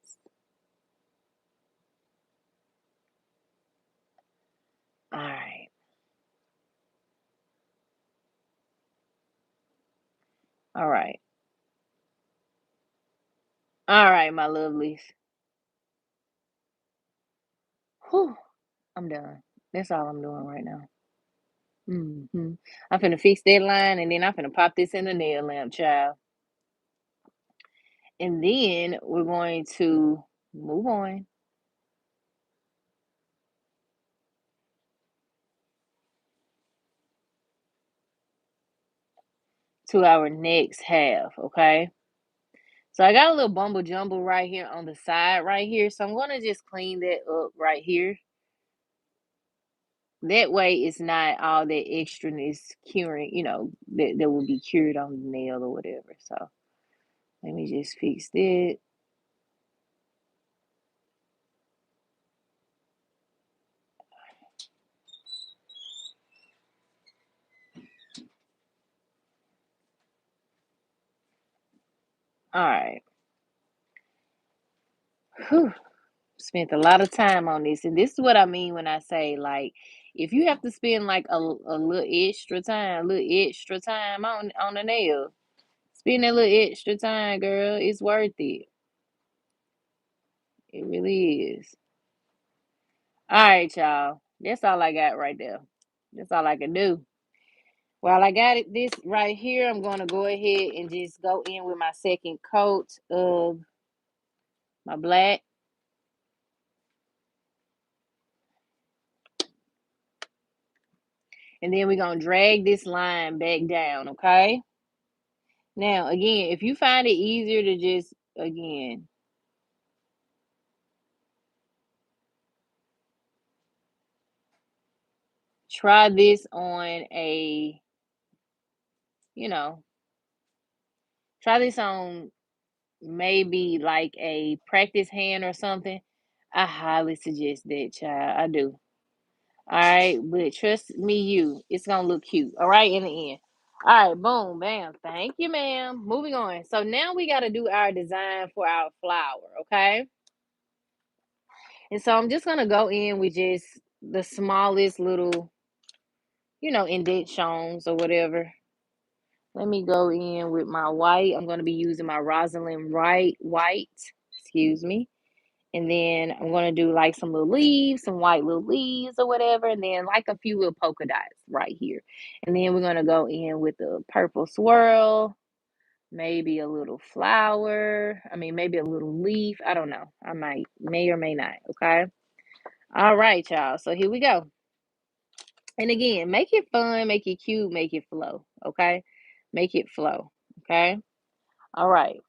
All right, all right. All right, my lovelies. Whew, I'm done. That's all I'm doing right now. I'm finna fix that line and then I'm finna pop this in the nail lamp, child. And then we're going to move on to our next half, okay? So I got a little bumble jumble right here on the side right here. So I'm gonna just clean that up right here. That way it's not all that extraness curing, that will be cured on the nail or whatever. So let me just fix that. All right. Whew. Spent a lot of time on this, and this is what I mean when I say, like, if you have to spend like a little extra time on a nail, spend that little extra time, girl. It's worth it. It really is. All right, y'all. That's all I got right there. That's all I can do. While I got this right here, I'm gonna go ahead and just go in with my second coat of my black, and then we're gonna drag this line back down. Okay. Now, again, if you find it easier to just, again, try this on a, you know, try this on maybe like a practice hand or something. I highly suggest that, child. I do. All right, but trust me, it's gonna look cute. All right, in the end. All right, boom, bam. Thank you, ma'am. Moving on. So now we got to do our design for our flower, okay? And so I'm just gonna go in with just the smallest little, indentions or whatever. Let me go in with my white. I'm gonna be using my Rosalind white. Excuse me. And then I'm gonna do like some little leaves, some white little leaves or whatever, and then like a few little polka dots right here. And then we're gonna go in with the purple swirl, maybe a little flower. I mean, maybe a little leaf. I don't know. I may or may not. Okay. All right, y'all. So here we go. And again, make it fun, make it cute, make it flow. Okay. Make it flow. Okay. All right.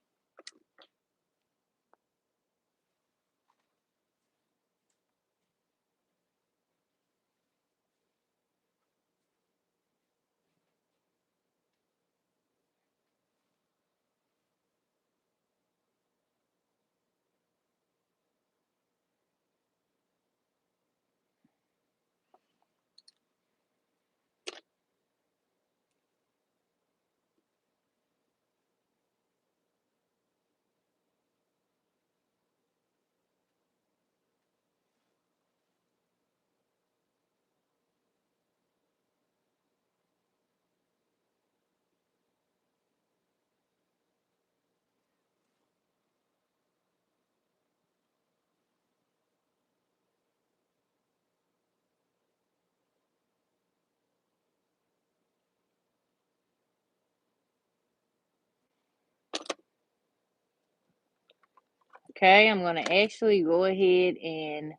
Okay. I'm gonna actually go ahead and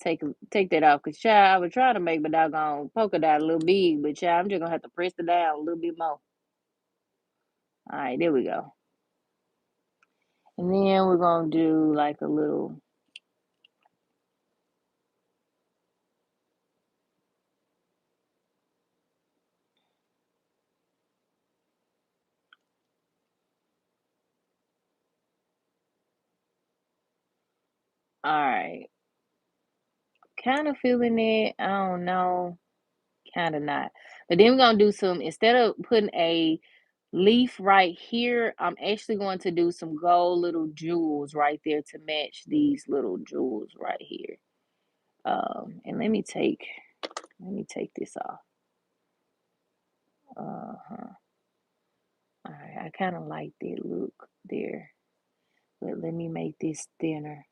take that off, cause child, I was trying to make my doggone polka dot a little big, but child, I'm just gonna have to press it down a little bit more. All right, there we go. And then we're gonna do like a little. All right, kind of feeling it. I don't know, kind of not. But then we're gonna do some. Instead of putting a leaf right here, I'm actually going to do some gold little jewels right there to match these little jewels right here. And let me take this off. Uh-huh. All right, I kind of like that look there, but let me make this thinner.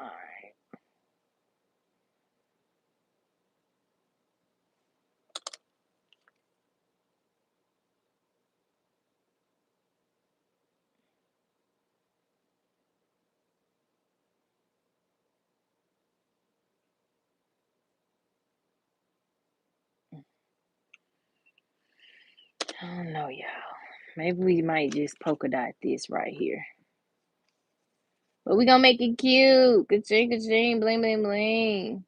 All right. I don't know, y'all. Maybe we might just polka dot this right here. But we gonna make it cute. Ka-ching, ka-ching, bling, bling, bling.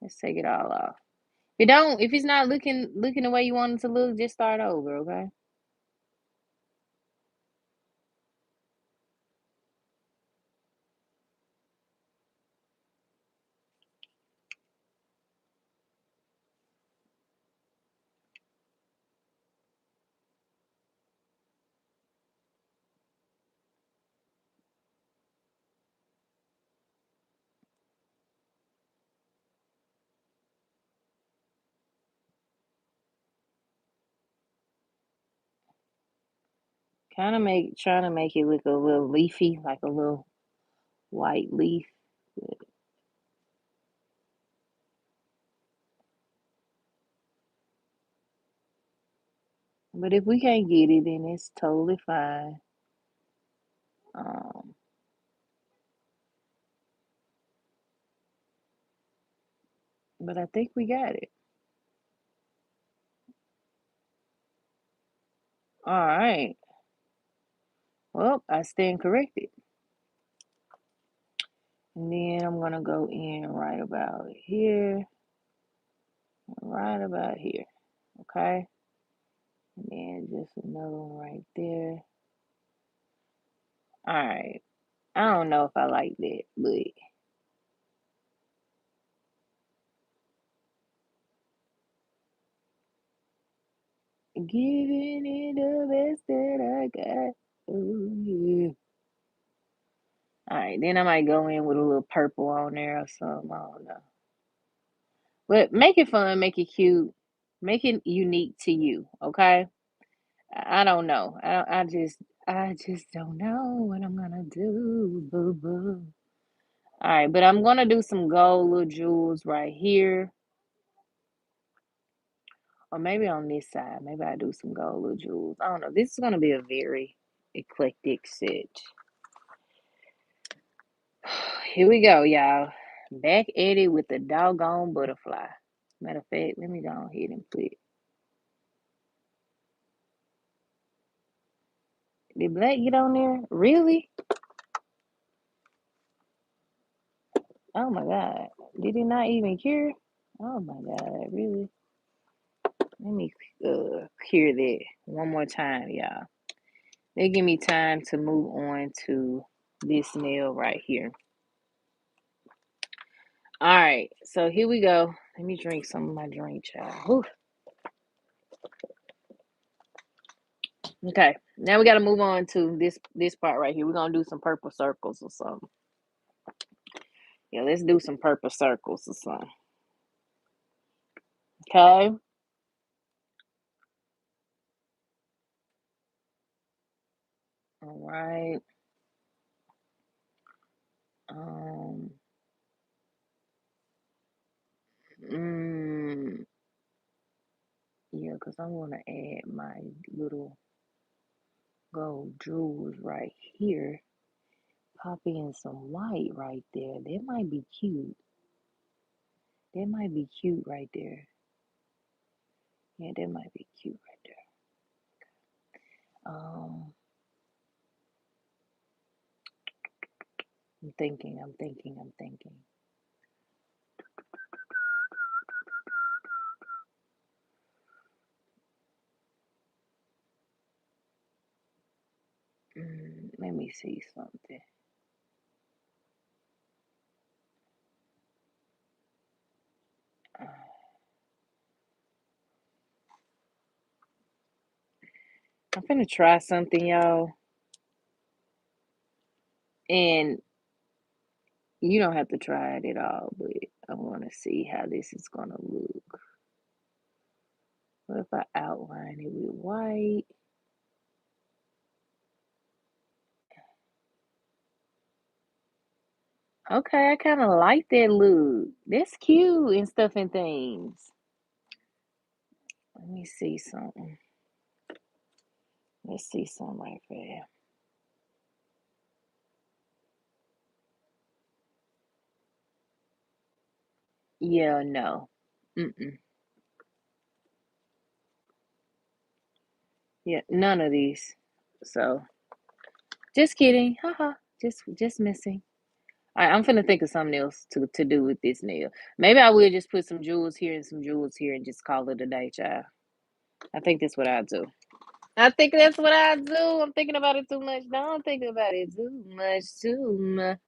Let's take it all off. If it's not looking the way you want it to look, just start over, okay? Trying to make it look a little leafy, like a little white leaf. But if we can't get it, then it's totally fine. Um, but I think we got it. All right. Well, I stand corrected. And then I'm gonna go in right about here, right about here. Okay. And then just another one right there. All right. I don't know if I like that, but giving it the best that I got. Oh, yeah. All right, then I might go in with a little purple on there or something. I don't know. But make it fun, make it cute, make it unique to you. Okay. I don't know. I just don't know what I'm gonna do. Boo boo. All right, but I'm gonna do some gold little jewels right here, or maybe on this side. Maybe I do some gold little jewels. I don't know. This is gonna be a very eclectic set. Here we go, y'all. Back at it with the doggone butterfly. Matter of fact, let me go ahead and put. Did black get on there? Really? Oh my God. Did it not even cure? Oh my God, really? Let me cure that one more time, y'all. They give me time to move on to this nail right here. All right, so here we go. Let me drink some of my drink, child. Whew. Okay, now we got to move on to this part right here. We're gonna do some purple circles or something. Yeah, let's do some purple circles or something. Okay. All right. Um. Mm, yeah, cause I want to add my little gold jewels right here. Pop in some white right there. That might be cute. That might be cute right there. Yeah, that might be cute right there. I'm thinking. I'm thinking. I'm thinking. Let me see something. Uh, I'm gonna try something, y'all, and you don't have to try it at all, but I want to see how this is gonna look. What if I outline it with white? Okay, I kind of like that look. That's cute and stuff and things. Let me see something. Let's see something right there. Yeah, no. Mm-mm. Yeah, none of these. So, just kidding. Haha. Just messing. I'm finna think of something else to do with this nail. Maybe I will just put some jewels here and some jewels here and just call it a day, child. I think that's what I do. I think that's what I do. I'm thinking about it too much. Don't think about it too much, too much.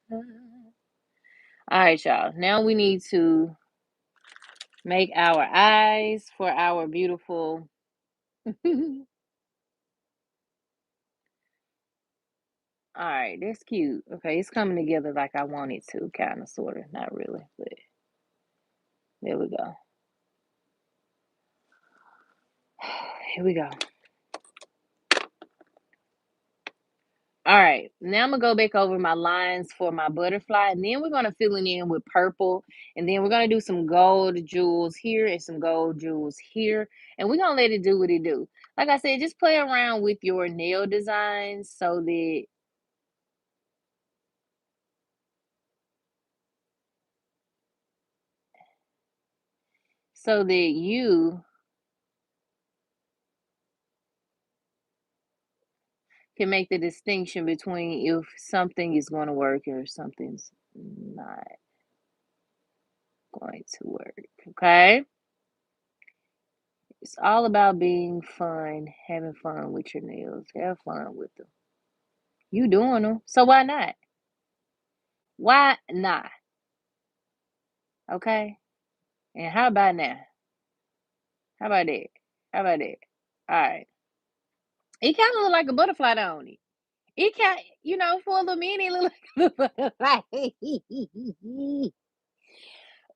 All right, y'all. Now we need to make our eyes for our beautiful. All right, that's cute. Okay, it's coming together like I want it to, kind of, sort of. Not really, but there we go. Here we go. All right, now I'm gonna go back over my lines for my butterfly, and then we're gonna fill it in with purple, and then we're gonna do some gold jewels here and some gold jewels here, and we're gonna let it do what it do. Like I said, just play around with your nail designs so that you can make the distinction between if something is going to work or something's not going to work. Okay? It's all about being fun, having fun with your nails. Have fun with them. You doing them, so why not? Why not? Okay? And how about now? How about that? How about that? All right. It kind of look like a butterfly, don't it? It kind, for a little minute, it look like a butterfly.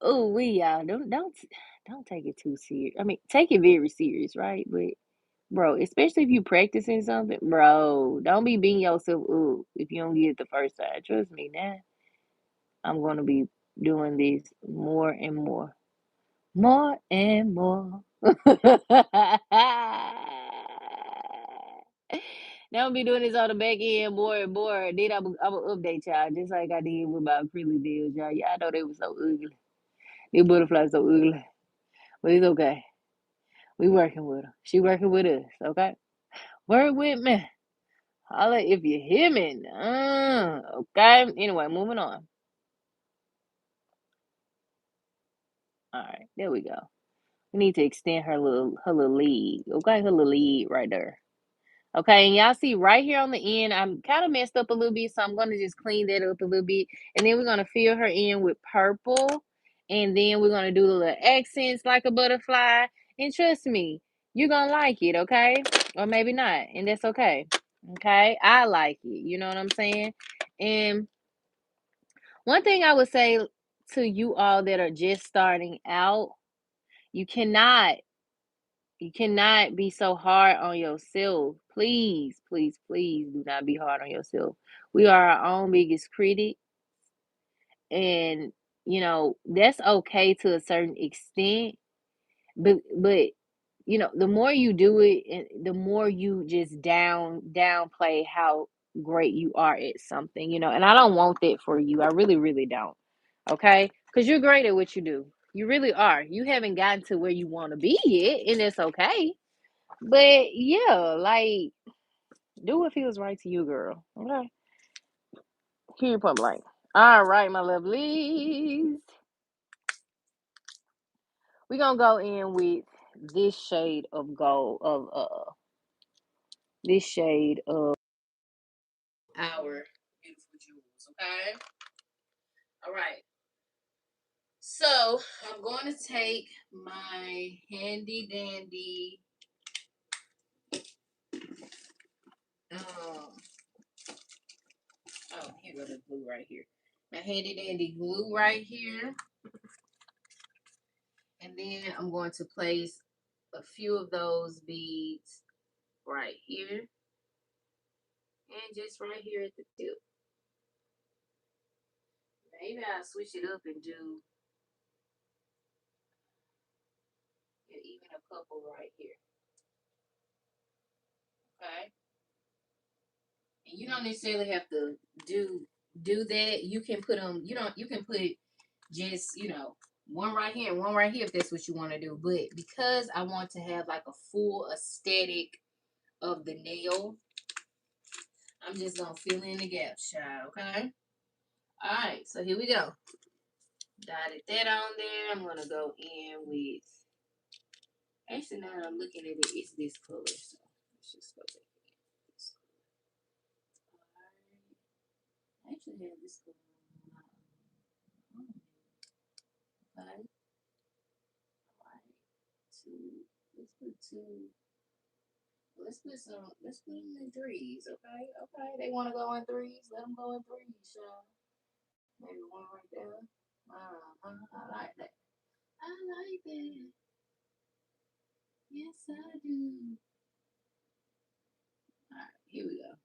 Oh, we y'all don't take it too serious. I mean, take it very serious, right? But bro, especially if you practicing something, bro, don't be beating yourself up if you don't get it the first time. Trust me, now I'm gonna be doing this more and more, more and more. Now I'm be doing this on the back end more and more. Then I'm update y'all just like I did with my acrylic nails, y'all. Y'all know they were so ugly. These butterflies so ugly, but it's okay. We working with her. She working with us, okay? Work with me. Holla if you hear me. Okay. Anyway, moving on. All right, there we go. We need to extend her little lead. Okay, her little lead right there. Okay, and y'all see right here on the end, I'm kind of messed up a little bit, so I'm gonna just clean that up a little bit, and then we're gonna fill her in with purple, and then we're gonna do the little accents like a butterfly. And trust me, you're gonna like it, okay? Or maybe not, and that's okay. Okay, I like it. You know what I'm saying? And one thing I would say to you all that are just starting out, you cannot you cannot be so hard on yourself. Please, please, please do not be hard on yourself. We are our own biggest critic, and that's okay to a certain extent. But the more you do it, the more you just downplay how great you are at something. And I don't want that for you. I really, really don't. Okay, because you're great at what you do. You really are. You haven't gotten to where you want to be yet, and it's okay. But yeah, like, do what feels right to you, girl. Okay. Keep your pump light. All right, my lovelies. We're gonna go in with this shade of gold of this shade of our beautiful jewels. Okay. All right. So I'm going to take my handy dandy um here goes the glue right here. My handy dandy glue right here. And then I'm going to place a few of those beads right here and just right here at the tip. Maybe I'll switch it up and do even a couple right here. Okay. And you don't necessarily have to do that. You can put them, you can put just, one right here and one right here if that's what you want to do. But because I want to have like a full aesthetic of the nail, I'm just gonna fill in the gaps, child. Okay. All right. So here we go. Dotted that on there. I'm gonna go in with. Actually, now that I'm looking at it, it's this color. So let's just go back in this color. I actually have this color on my okay. Alright. Two. Let's put two. Let's put some. Let's put them in threes. Okay. Okay. They want to go in threes. Let them go in threes, y'all. Maybe one right there. I like that. I like that. Yes, I do. Alright. Here we go.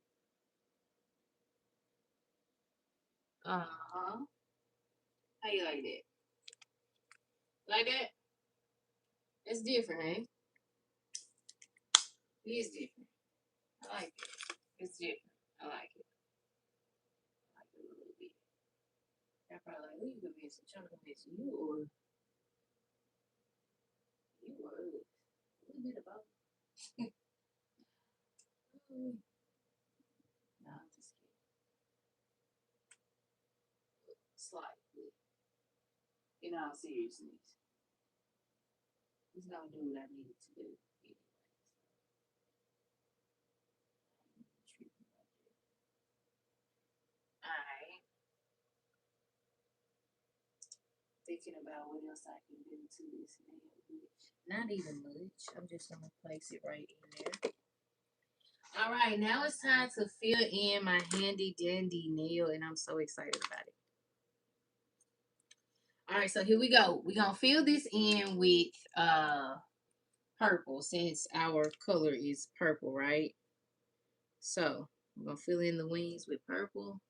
Uh-huh. How you like that? Like that? It's different, eh? It is different. I like it. It's different. I like it. I like it a little bit. I probably like, who you convince? I'm trying to convince you or a little bit about slight, but in all seriousness, it's gonna do what I need it to do. Alright. Thinking about what else I can do to this nail, not even much. I'm just gonna place it right in there. All right, now it's time to fill in my handy dandy nail, and I'm so excited about it. All right, so here we go. We're gonna fill this in with purple since our color is purple, right? So I'm gonna fill in the wings with purple.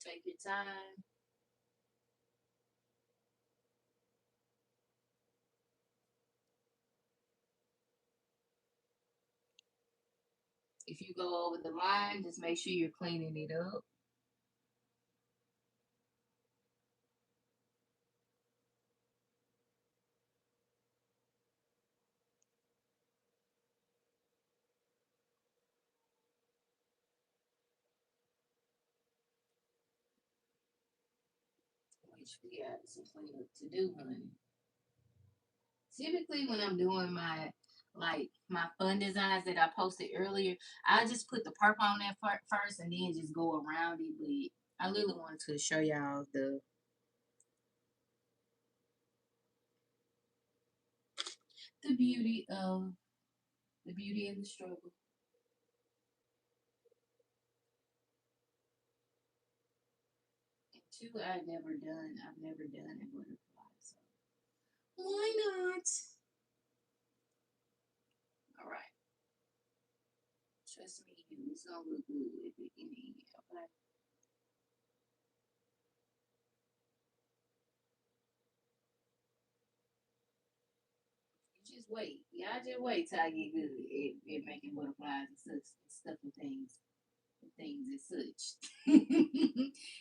Take your time. If you go over the line, just make sure you're cleaning it up. Which we got some cleanup to do, honey. Typically, when I'm doing my my fun designs that I posted earlier, I just put the purple on that first and then just go around it. But I really wanted to show y'all the beauty of the struggle. And two, I've never done a butterfly, so why not? All right, trust me, it's gonna look good if it in here. Okay. Just wait. Y'all just wait till I get good at making butterflies and such and stuff and things and such.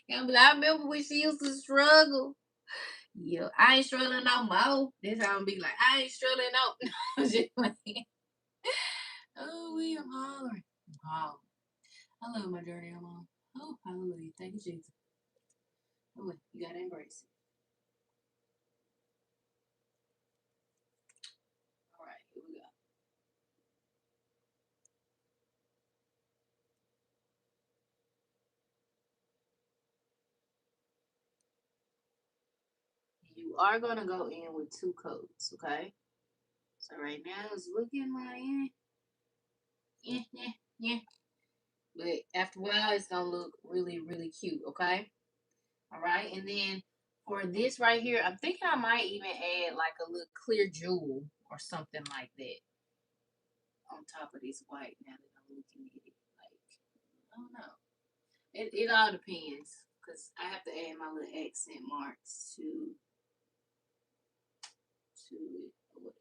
And I remember when she used to struggle. Yeah, I ain't struggling no more. That's how I'm be like, I ain't struggling no. I'm just like, oh, we am hollering. Oh, I love my journey, mom. Oh, hallelujah. Thank you, Jesus. Oh, you gotta embrace it. All right, here we go. You are gonna go in with two coats, okay? So right now it's looking like yeah, yeah, yeah. But after a while, it's gonna look really, really cute, okay? All right, and then for this right here, I'm thinking I might even add like a little clear jewel or something like that on top of this white now that I'm looking at it. Like, I don't know. It all depends because I have to add my little accent marks to it or whatever.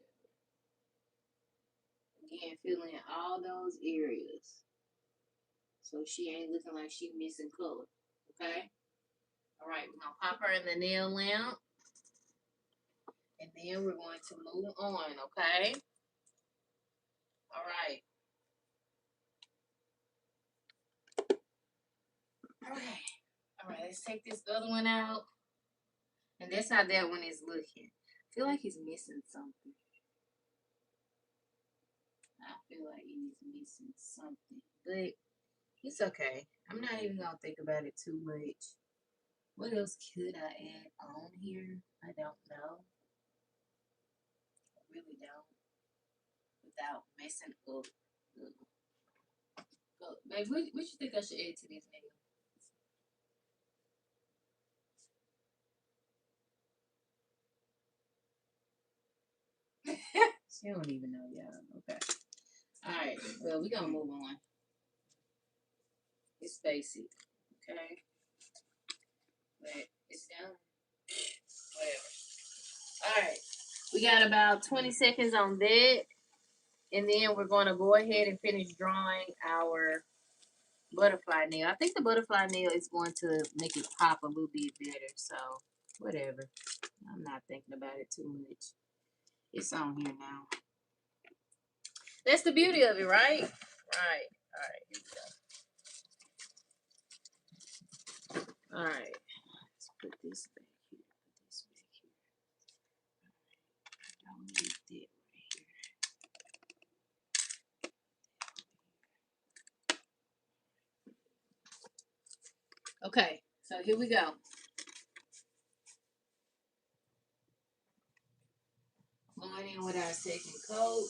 Again, filling in all those areas so she ain't looking like she missing color. Okay. All right, we're gonna pop her in the nail lamp, and then we're going to move on. Okay. All right. Okay. All right. Let's take this other one out, and that's how that one is looking. I feel like he's missing something. I feel like he's missing something, but it's okay. I'm not even gonna think about it too much. What else could I add on here? I don't know. I really don't. Without messing up. Babe, what you think I should add to this nail? She don't even know, y'all. Okay. All right. Well, we're gonna move on. It's basic. Okay. But it's done. Whatever. All right. We got about 20 seconds on that. And then we're going to go ahead and finish drawing our butterfly nail. I think the butterfly nail is going to make it pop a little bit better. So, whatever. I'm not thinking about it too much. It's on here now. That's the beauty of it, right? Right. All right. Here we go. All right. Let's put this back here. Put this back here. Don't need that right here. Okay. So here we go. Going in with our second coat.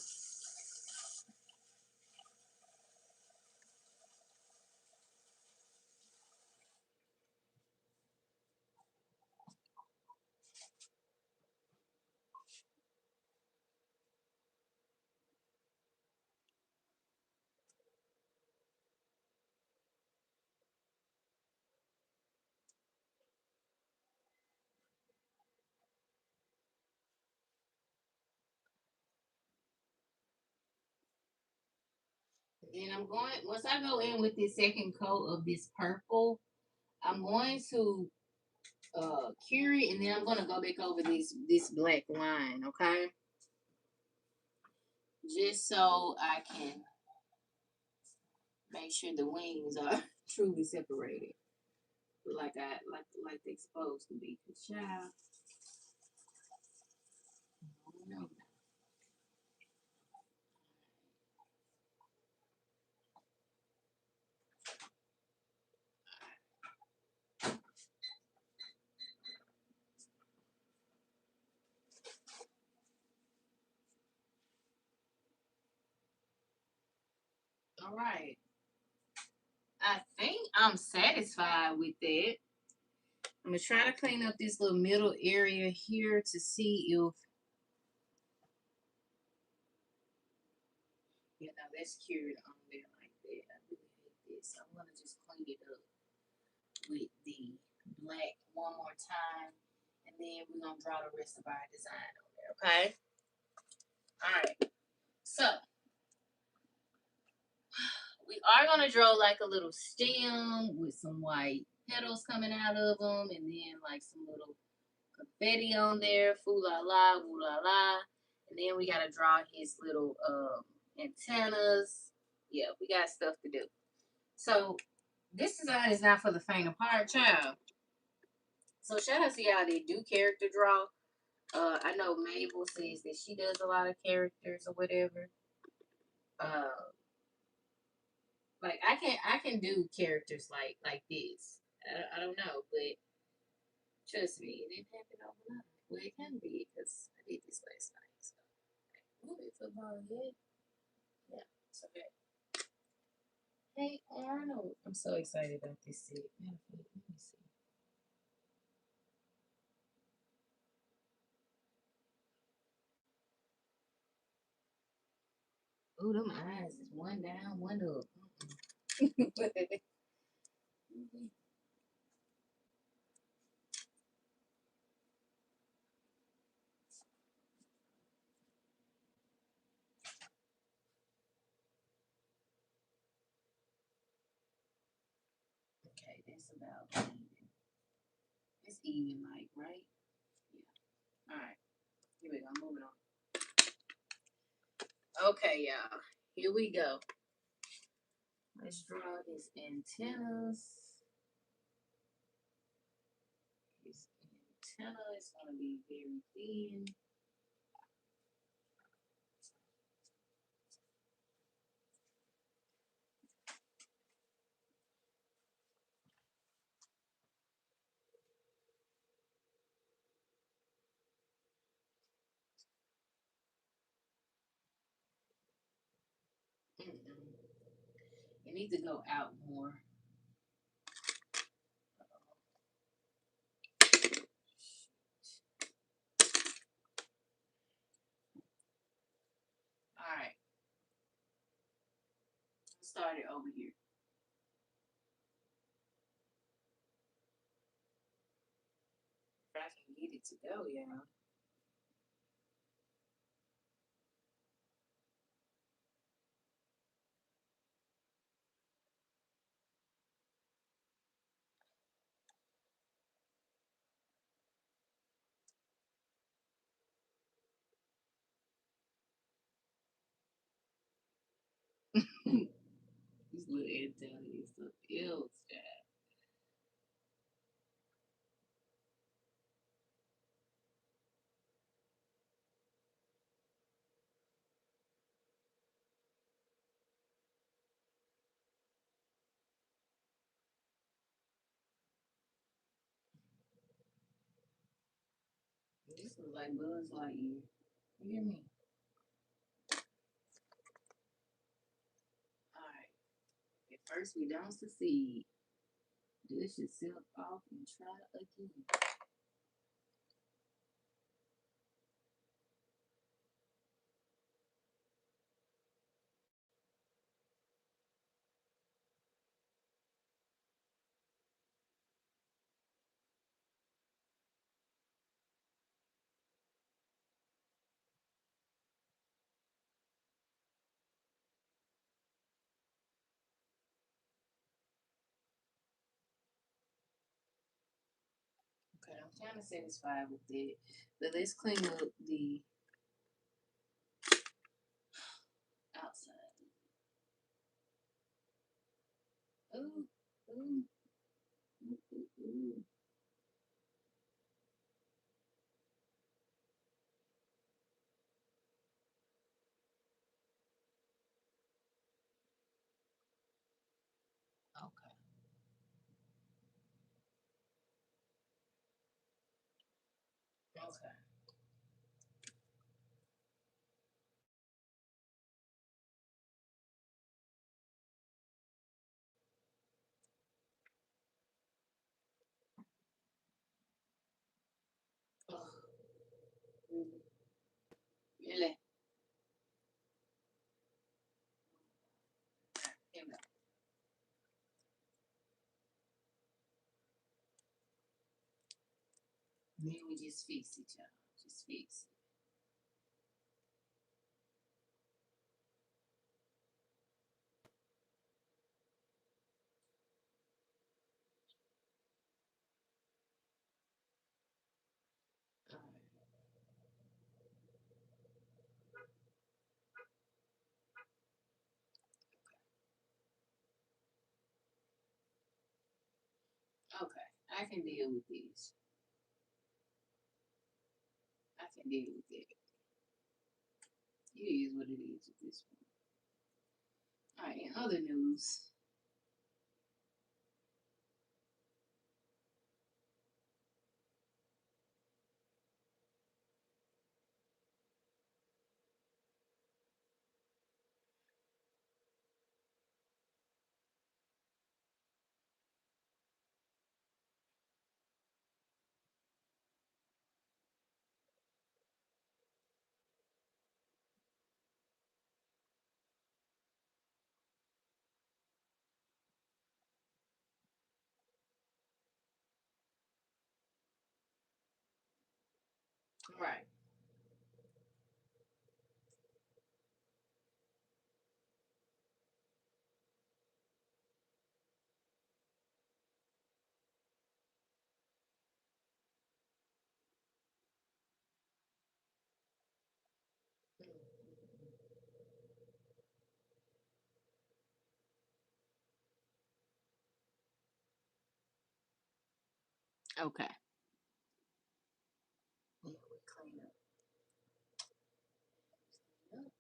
Then I'm going, once I go in with this second coat of this purple, I'm going to cure it, and then I'm going to go back over this black line, okay? Just so I can make sure the wings are truly separated, like they're supposed to be. Cause child, no. All right, I think I'm satisfied with that. I'm gonna try to clean up this little middle area here to see if, that's cured on there like that. I really hate this. I'm gonna just clean it up with the black one more time, and then we're gonna draw the rest of our design on there. Okay. All right. So we are gonna draw like a little stem with some white petals coming out of them, and then like some little confetti on there. Foo la la, woo la la. And then we gotta draw his little antennas. Yeah, we got stuff to do. So this design is not for the faint of heart, child. So shout out to y'all that do character draw. I know Mabel says that she does a lot of characters or whatever. Uh, like I can do characters like this. I don't know, but trust me, it didn't happen overnight. Well, it can be because I did this last night. So, movie football, yeah, yeah, it's okay. Hey Arnold, I'm so excited about this set. Matter of fact, let me see. Oh, them eyes is one down, one up. Okay, that's about even. It's even, like, right? Yeah. All right. Here we go. Moving on. Okay, y'all. Here we go. Let's draw his antennas. His antenna is going to be very thin. It needs to go out more. All right. Let's start it over here. If I can get it to go, y'all. These little Italian stuff. Ew, child. This looks like Buzz Lightyear. You hear me? Alright. At first we don't succeed. Dust yourself off and try again. Okay, I'm kind of satisfied with it. But let's clean up the outside. Ooh, ooh, ooh, ooh, ooh. Okay, okay, oh, really, really. Here we go. Then we just fix it, y'all. Just fix it. All right. Okay, I can deal with this. I can deal with it. It is what it is at this point. All right, in other news. All right. Okay. Yeah, we clean up. Clean up.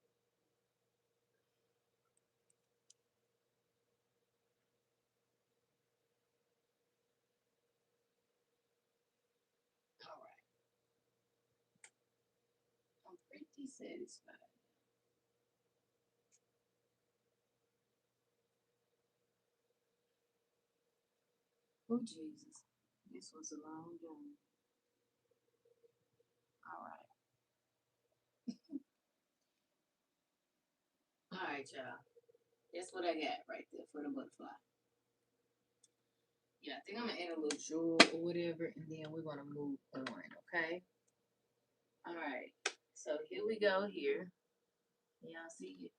All right. I'm pretty satisfied. Oh, Jesus. This was a long journey. All right. All right, y'all. That's what I got right there for the butterfly. Yeah, I think I'm gonna add a little jewel or whatever, and then we're gonna move on. Okay. All right. So here we go. Here, y'all see it.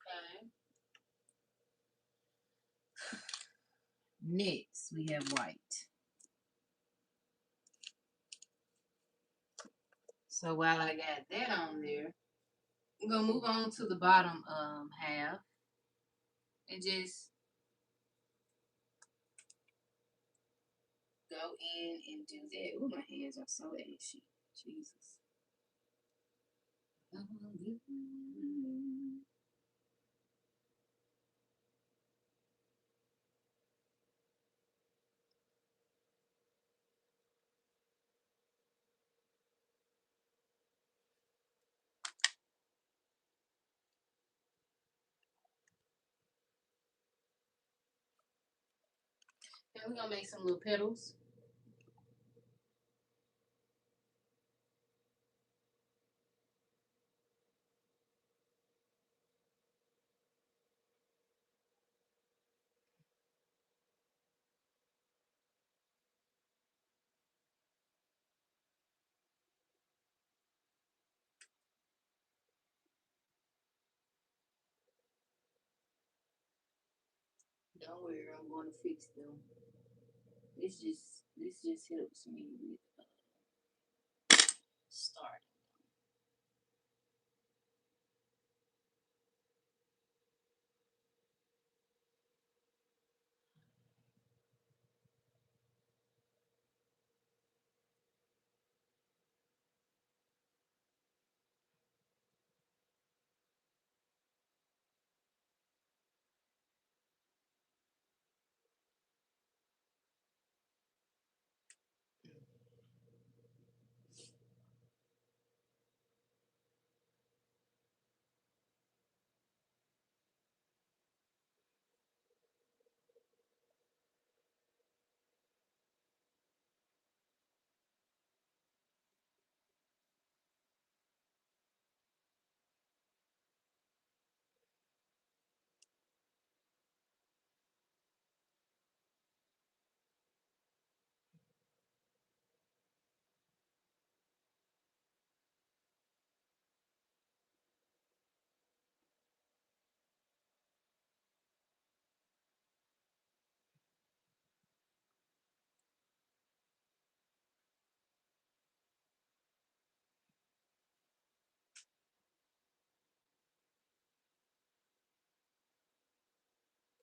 Okay. Next, we have white. So while I got that on there, I'm gonna move on to the bottom half and just go in and do that. Oh, my hands are so ashy. Jesus. Then we're gonna make some little petals. Don't worry, I'm going to fix them. This just helps me with starting.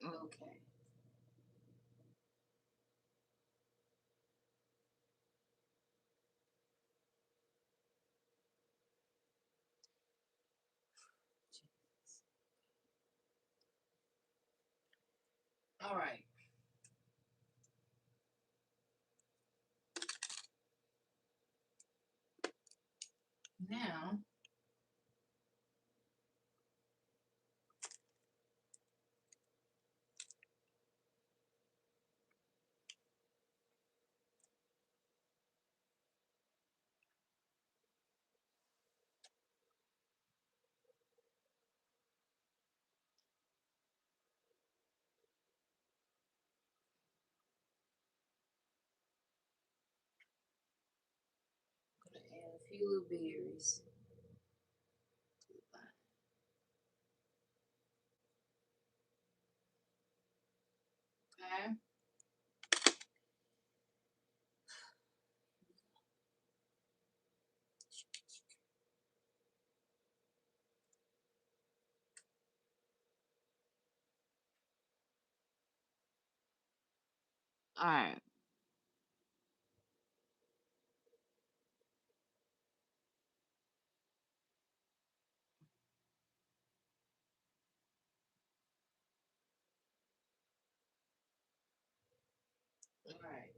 Okay. All right. Now, I'm gonna add a few little berries to the bottom. Okay. All right. All right.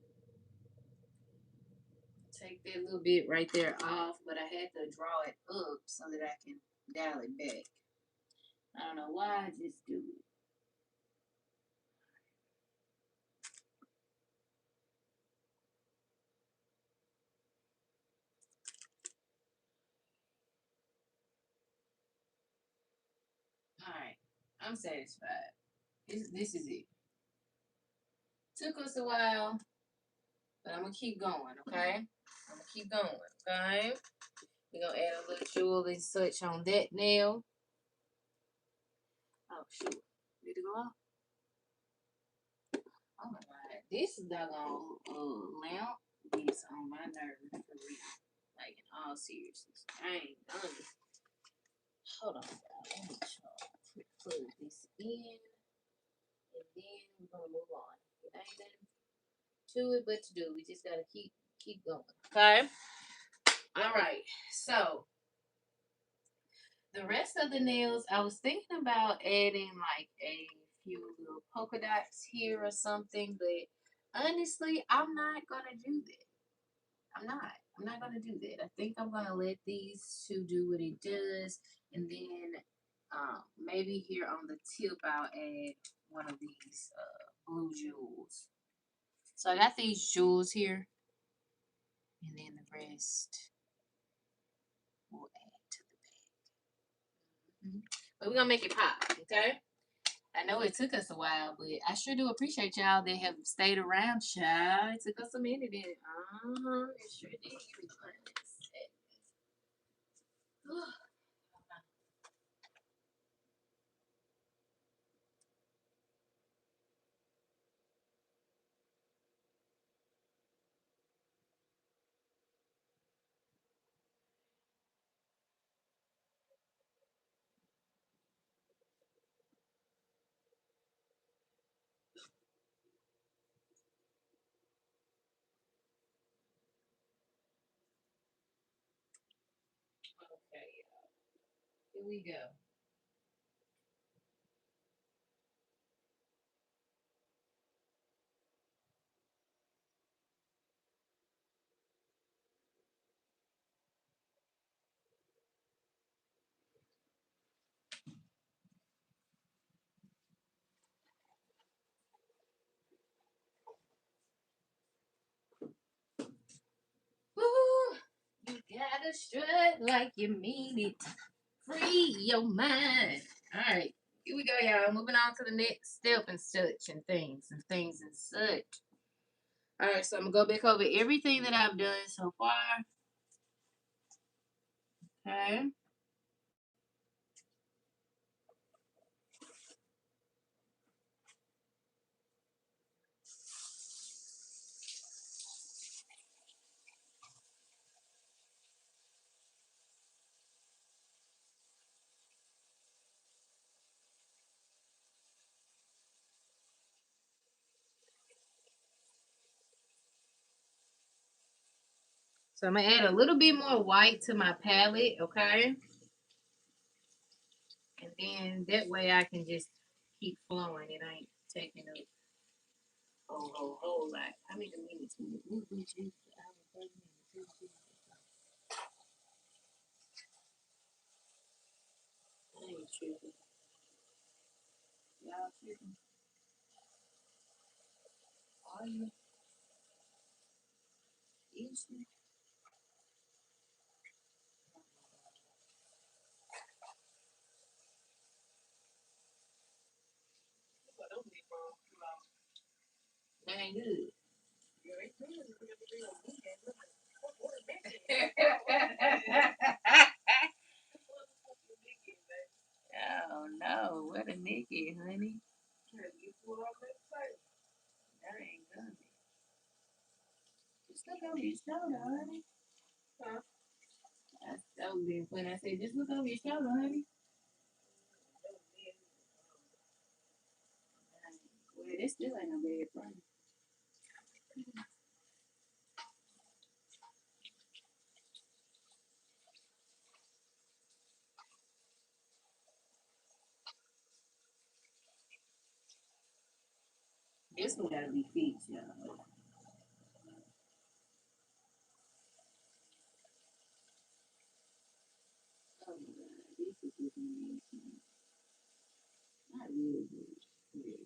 Take that little bit right there off, but I had to draw it up so that I can dial it back. I don't know why I just do it. All right. I'm satisfied. This is it. Took us a while, but I'm gonna keep going, okay? I'm gonna keep going, okay? We're gonna add a little jewel and such on that nail. Oh shoot. Did it go off? Oh my god. This doggone lamp is on my nerves for real. Like in all seriousness. I ain't done it. Hold on, let me plug this in, and then we're gonna move on. It ain't nothing to it but to do. We just gotta keep going. Okay. All right. So the rest of the nails, I was thinking about adding like a few little polka dots here or something, but honestly, I'm not gonna do that. I'm not. I'm not gonna do that. I think I'm gonna let these two do what it does, and then maybe here on the tip I'll add one of these blue jewels. So I got these jewels here, and then the rest we'll add to the bag. But we're gonna make it pop, okay? I know it took us a while, but I sure do appreciate y'all that have stayed around, child. It took us a minute. It sure did. Give me one sec. Okay, here we go. Woo! You gotta strut like you mean it. Free your mind. All right, here we go, y'all. Moving on to the next step and such and such. All right, so I'm gonna go back over everything that I've done so far. Okay. So I'm gonna add a little bit more white to my palette, okay? And then that way I can just keep flowing. It ain't taking up whole lot. How many minutes? I ain't tripping. Y'all tripping? Are you? Is you? That ain't good. Oh no, what a Nikki, honey. That ain't good. Just look over your shoulder, honey. That was being funny. I said, just look over your shoulder, honey. Well, this still ain't no bad friend. This one gotta be fixed, y'all. Oh my god, this is looking not really good. Yeah.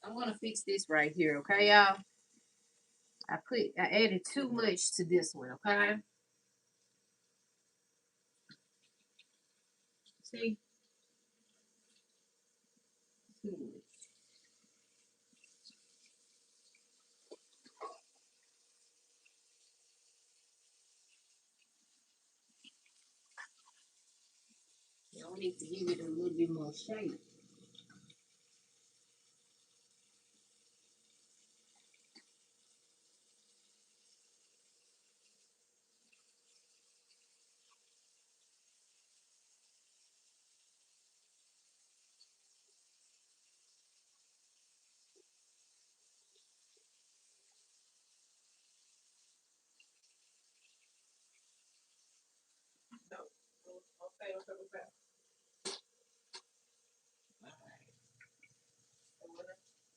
I'm gonna fix this right here, okay, y'all? I added too much to this one, okay? See? Too much. we need to give it a little bit more shape.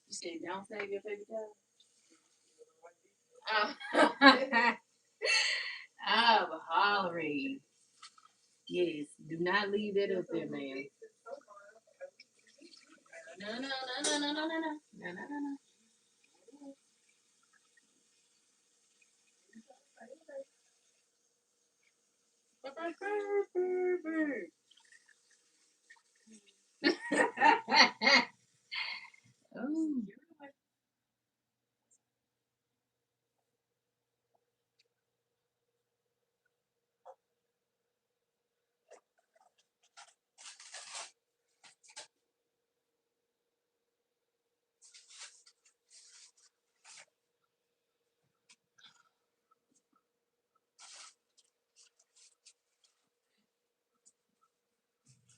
You said don't save your paper towel. Oh. I'm hollering. Yes, do not leave that up there, man. No, no, no, no, no, no, no, no, no, no, no, no. Oh.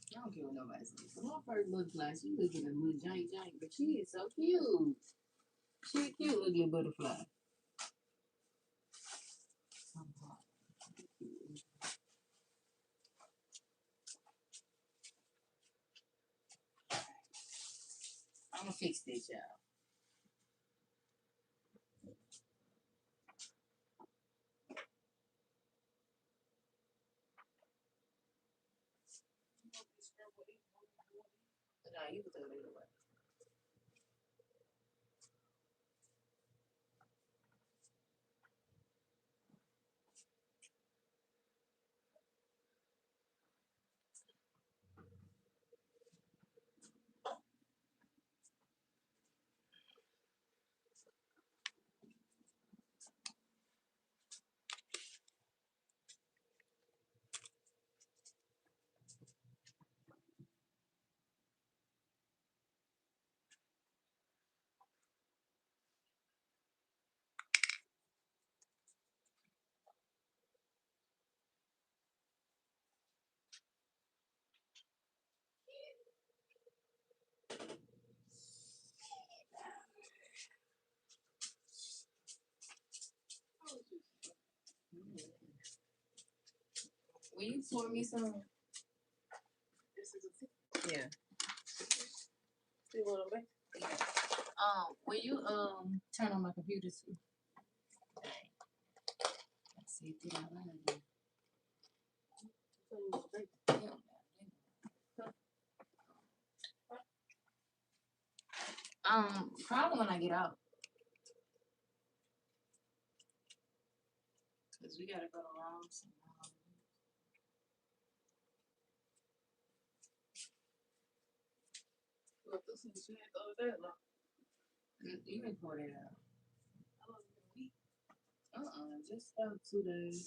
I don't care what nobody says. So my first butterfly, she looking a little jank, but she is so cute. She a cute ugly butterfly. I'm gonna fix this, y'all. No, you can throw it away. Will you pour me some? Yeah. Will you turn on my computer too? See, did I lie again? Probably when I get out, cause we gotta go around. You can pour that out. Just about 2 days.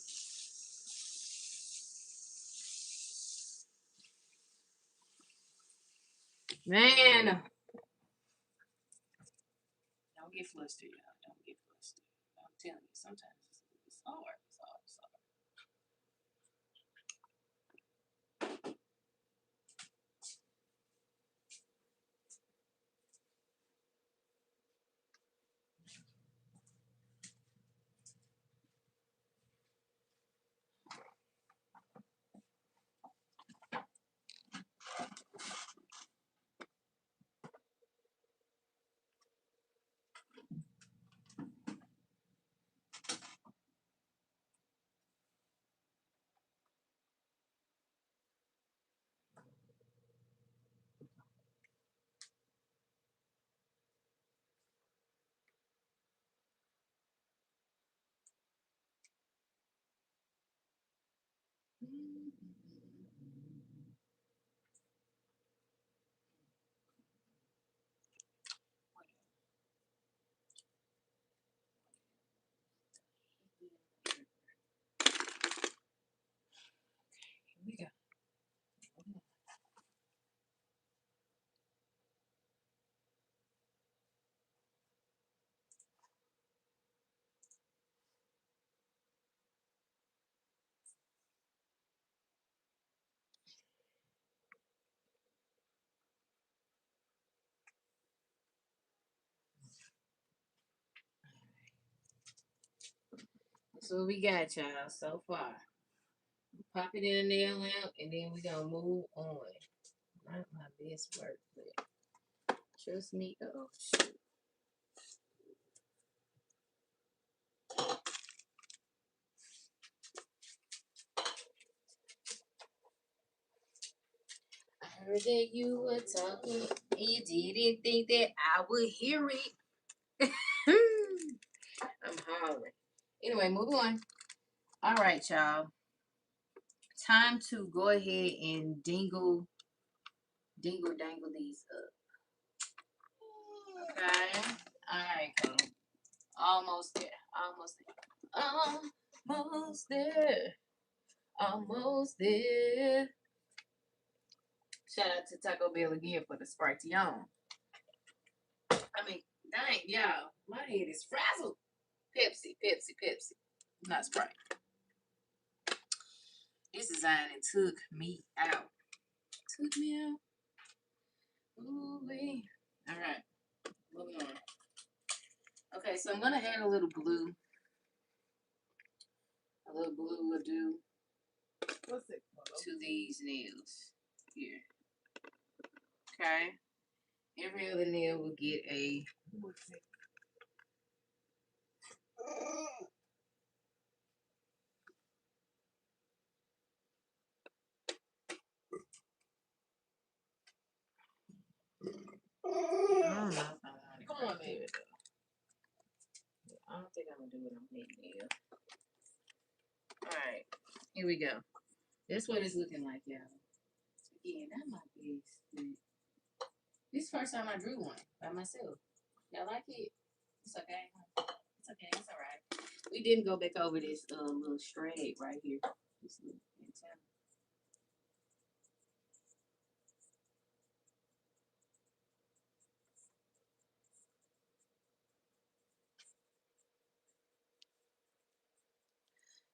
Man, don't get flustered, y'all. Don't get flustered. I'm telling you, sometimes it's hard. It's hard. It's hard. That's what we got, y'all, so far. Pop it in the nail lamp, and then we gonna move on. Not my best work, but trust me. Oh, shoot. I heard that you were talking, and you didn't think that I would hear it. I'm hollering. Anyway, move on. All right, y'all. Time to go ahead and dangle these up. Okay. All right, cool. Almost there. Almost there. Almost there. Almost there. Shout out to Taco Bell again for the Sprite-Tion. I mean, dang, y'all. My head is frazzled. Pepsi, Pepsi, Pepsi. Not Sprite. This design it took me out. Took me out. Ooh-wee. All right. Moving on. Okay, so I'm going to add a little blue. A little blue will do. What's it called? To these nails here. Okay. Every other nail will get a. What's it? I don't know if I want it. Come on, baby. I don't think I'm gonna do it on that nail. Alright, here we go. That's what it's looking like, y'all. Again, that might be. This is the first time I drew one by myself. Y'all like it? It's okay. It's okay. It's alright. We didn't go back over this little straight right here. This little antenna.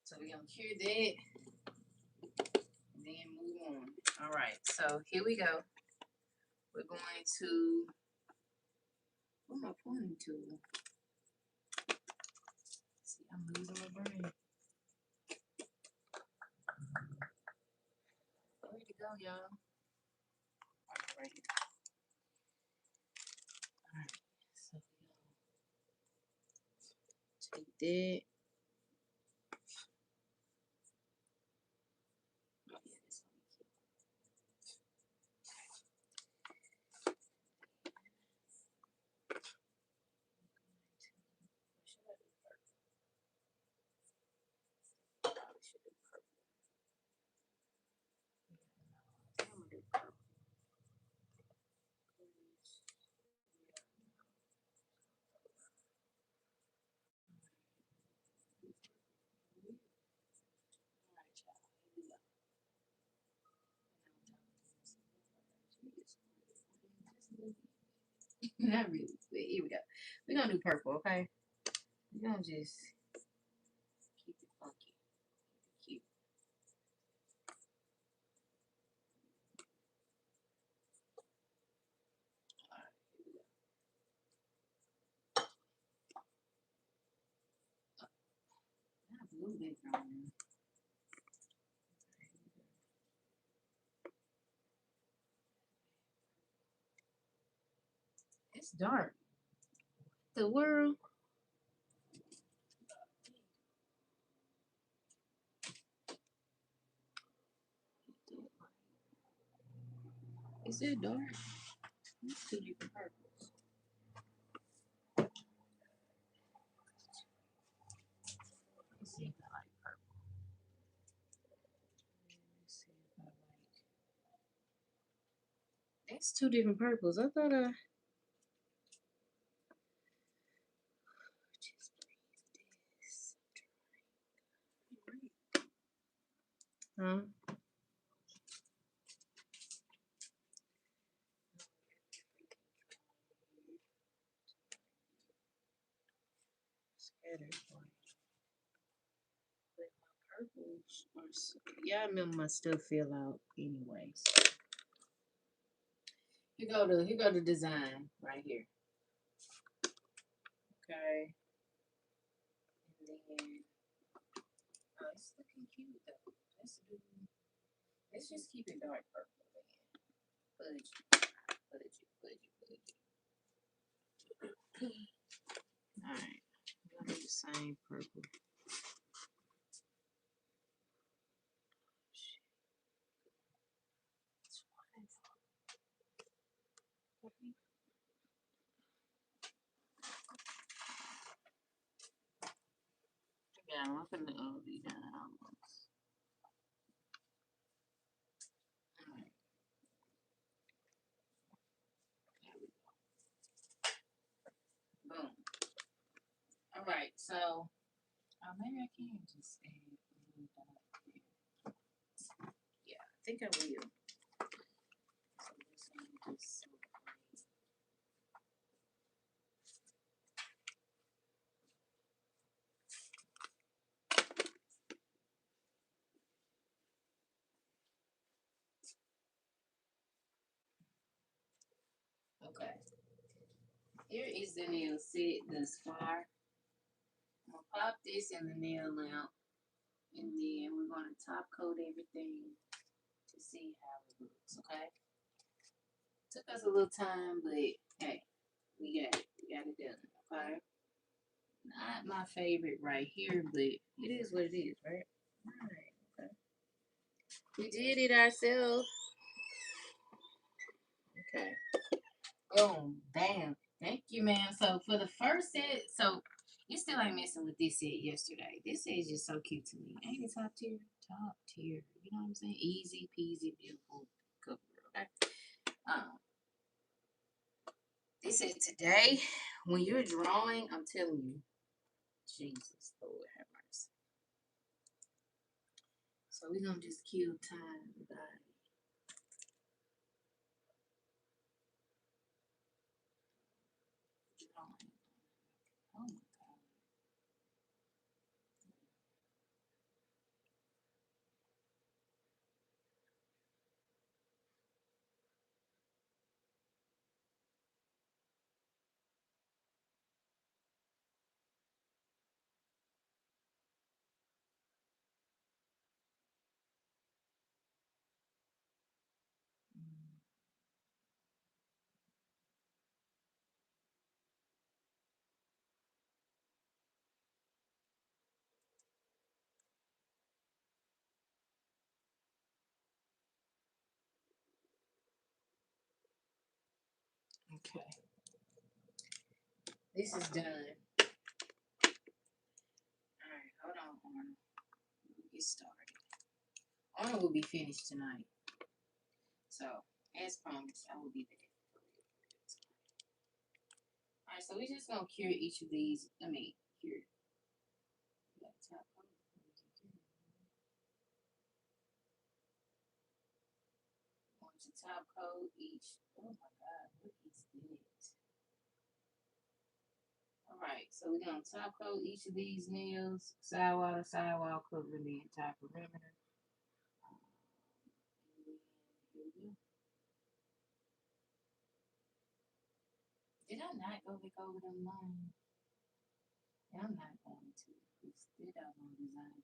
So we're gonna cure that and then move on. All right, so here we go. We're going to, what am I pointing to? See, I'm losing my brain. Where'd it go, y'all? Right here. All right, so we're gonna take that. Not really, but here we go. We're gonna do purple, okay? We're gonna just keep it funky, keep it cute. All right, here we go. Not blue background. It's dark. The world. Is it dark? It's two different purples. Let's see if I like purple. Let's see if I like. It's two different purples. I thought I. Just this. Huh? Scattered white. But my purples are so, y'all remember my stuff fell out anyways. Here go the design right here. Okay. And then looking cute though. Let's just keep it dark purple then. Fudge, fudge, fudge, fudge. Alright. I'm gonna do the same purple. Yeah, I'm gonna be done almost. Alright, there we go. Boom. Alright, so maybe I can just add a little dot there. Yeah, I think I will. So this one just so okay. Here is the nail set thus far. I'm gonna pop this in the nail lamp, and then we're gonna top coat everything to see how it looks. Okay. Took us a little time, but hey, we got it. We got it done. Okay. Not my favorite right here, but it is what it is, right? Alright, okay. We did it ourselves. Okay. Boom. Bam. Thank you, ma'am. So for the first set, so you still ain't messing with this set yesterday. This set is just so cute to me. Ain't it top tier? Top tier. You know what I'm saying? Easy peasy, beautiful cover. Okay. Um, this set today, when you're drawing, I'm telling you, Jesus, Lord have mercy. So we're gonna just kill time, everybody. Drawing. Oh my God. Mm, okay. This is done. Alright, hold on, Arnold. We'll get started. Arnold will be finished tonight. So, as promised, I will be there. Alright, so we're just gonna cure each of these. Cure. We got top coat. Want to top coat each. Oh my God, what is this? Alright, so we're gonna top coat each of these nails, sidewall to sidewall, covering the entire perimeter. And then here we go. Did I not go back over them lines? I'm not going to. It's still out on design.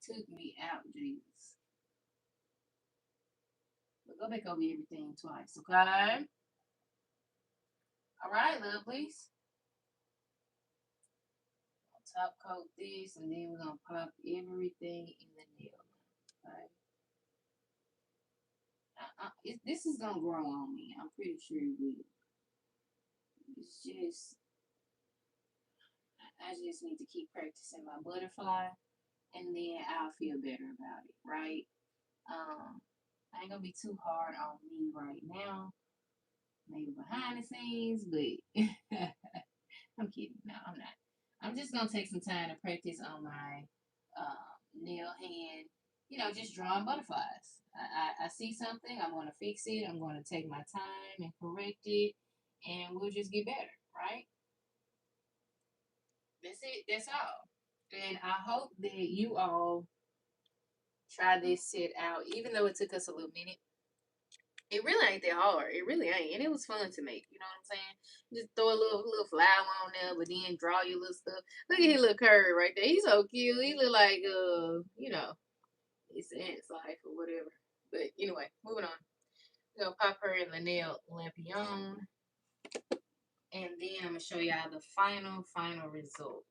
Took me out, Jesus. But go back over everything twice, okay? All right, lovelies. Top coat this, and then we're gonna pop everything in the nail. Okay. This is gonna grow on me. I'm pretty sure it will. It's just, I just need to keep practicing my butterfly, and then I'll feel better about it, right? I ain't gonna be too hard on me right now. Maybe behind the scenes, but I'm kidding. No, I'm not. I'm just gonna take some time to practice on my nail hand. You know, just drawing butterflies. I see something, I'm gonna fix it. I'm gonna take my time and correct it, and we'll just get better, right? That's it. That's all. And I hope that you all try this set out, even though it took us a little minute. It really ain't that hard. It really ain't, and it was fun to make. You know what I'm saying? Just throw a little flower on there, but then draw your little stuff. Look at his little curve right there. He's so cute. He look like it's ants like or whatever. But anyway, moving on. We're gonna pop her in the nail lampion, and then I'm gonna show y'all the final result.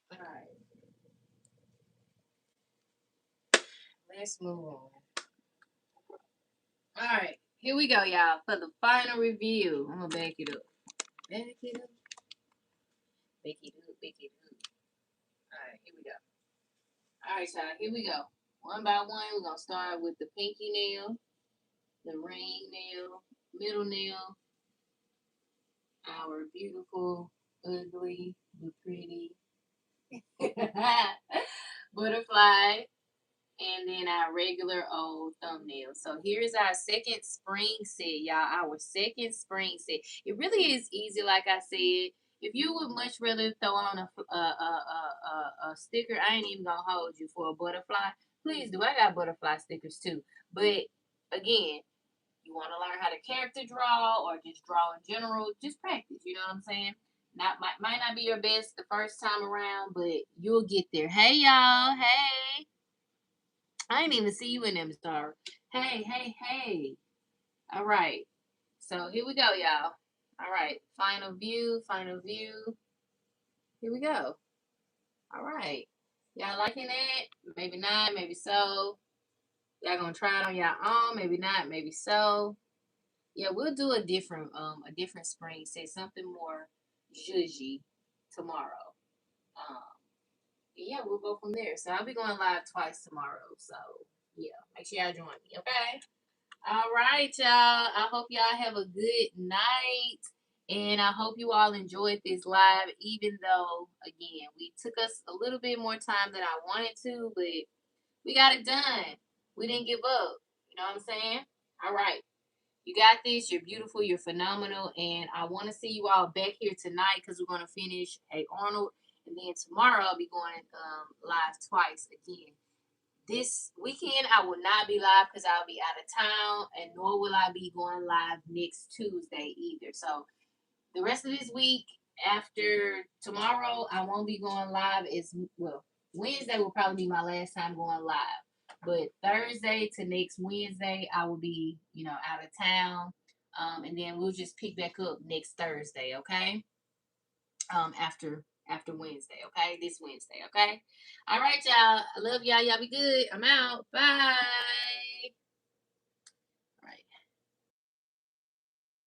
All right, let's move on. All right, here we go, y'all, for the final review. I'm gonna back it up. Back it up. Back it up. Back it up. All right, here we go. All right, y'all, here we go. One by one, we're gonna start with the pinky nail, the ring nail, middle nail, our beautiful, ugly, but pretty butterfly, and then our regular old thumbnail. So here's our second spring set, y'all. Our second spring set. It really is easy, like I said. If you would much rather throw on a sticker, I ain't even gonna hold you for a butterfly. Please do. I got butterfly stickers too. But again, you want to learn how to character draw or just draw in general, just practice. You know what I'm saying? Not might not be your best the first time around, but you'll get there. Hey y'all, hey. I didn't even see you in them, star. Hey, hey, hey. All right. So here we go, y'all. All right. Final view, final view. Here we go. All right. Y'all liking that? Maybe not, maybe so. Y'all gonna try it on y'all own, maybe not, maybe so. Yeah, we'll do a different spring, say something more zhuzhy tomorrow. Um yeah, we'll go from there. So I'll be going live twice tomorrow. So yeah, make sure y'all join me, okay? All right, y'all. I hope y'all have a good night. And I hope you all enjoyed this live, even though, again, we took us a little bit more time than I wanted to, but we got it done. We didn't give up. You know what I'm saying? All right. You got this. You're beautiful. You're phenomenal. And I want to see you all back here tonight because we're going to finish Hey Arnold. And then tomorrow I'll be going live twice again. This weekend I will not be live because I'll be out of town, and nor will I be going live next Tuesday either. So the rest of this week after tomorrow, I won't be going live. As well, Wednesday will probably be my last time going live. But Thursday to next Wednesday, I will be, out of town. And then we'll just pick back up next Thursday, okay? After Wednesday, okay? This Wednesday, okay? All right, y'all. I love y'all. Y'all be good. I'm out. Bye.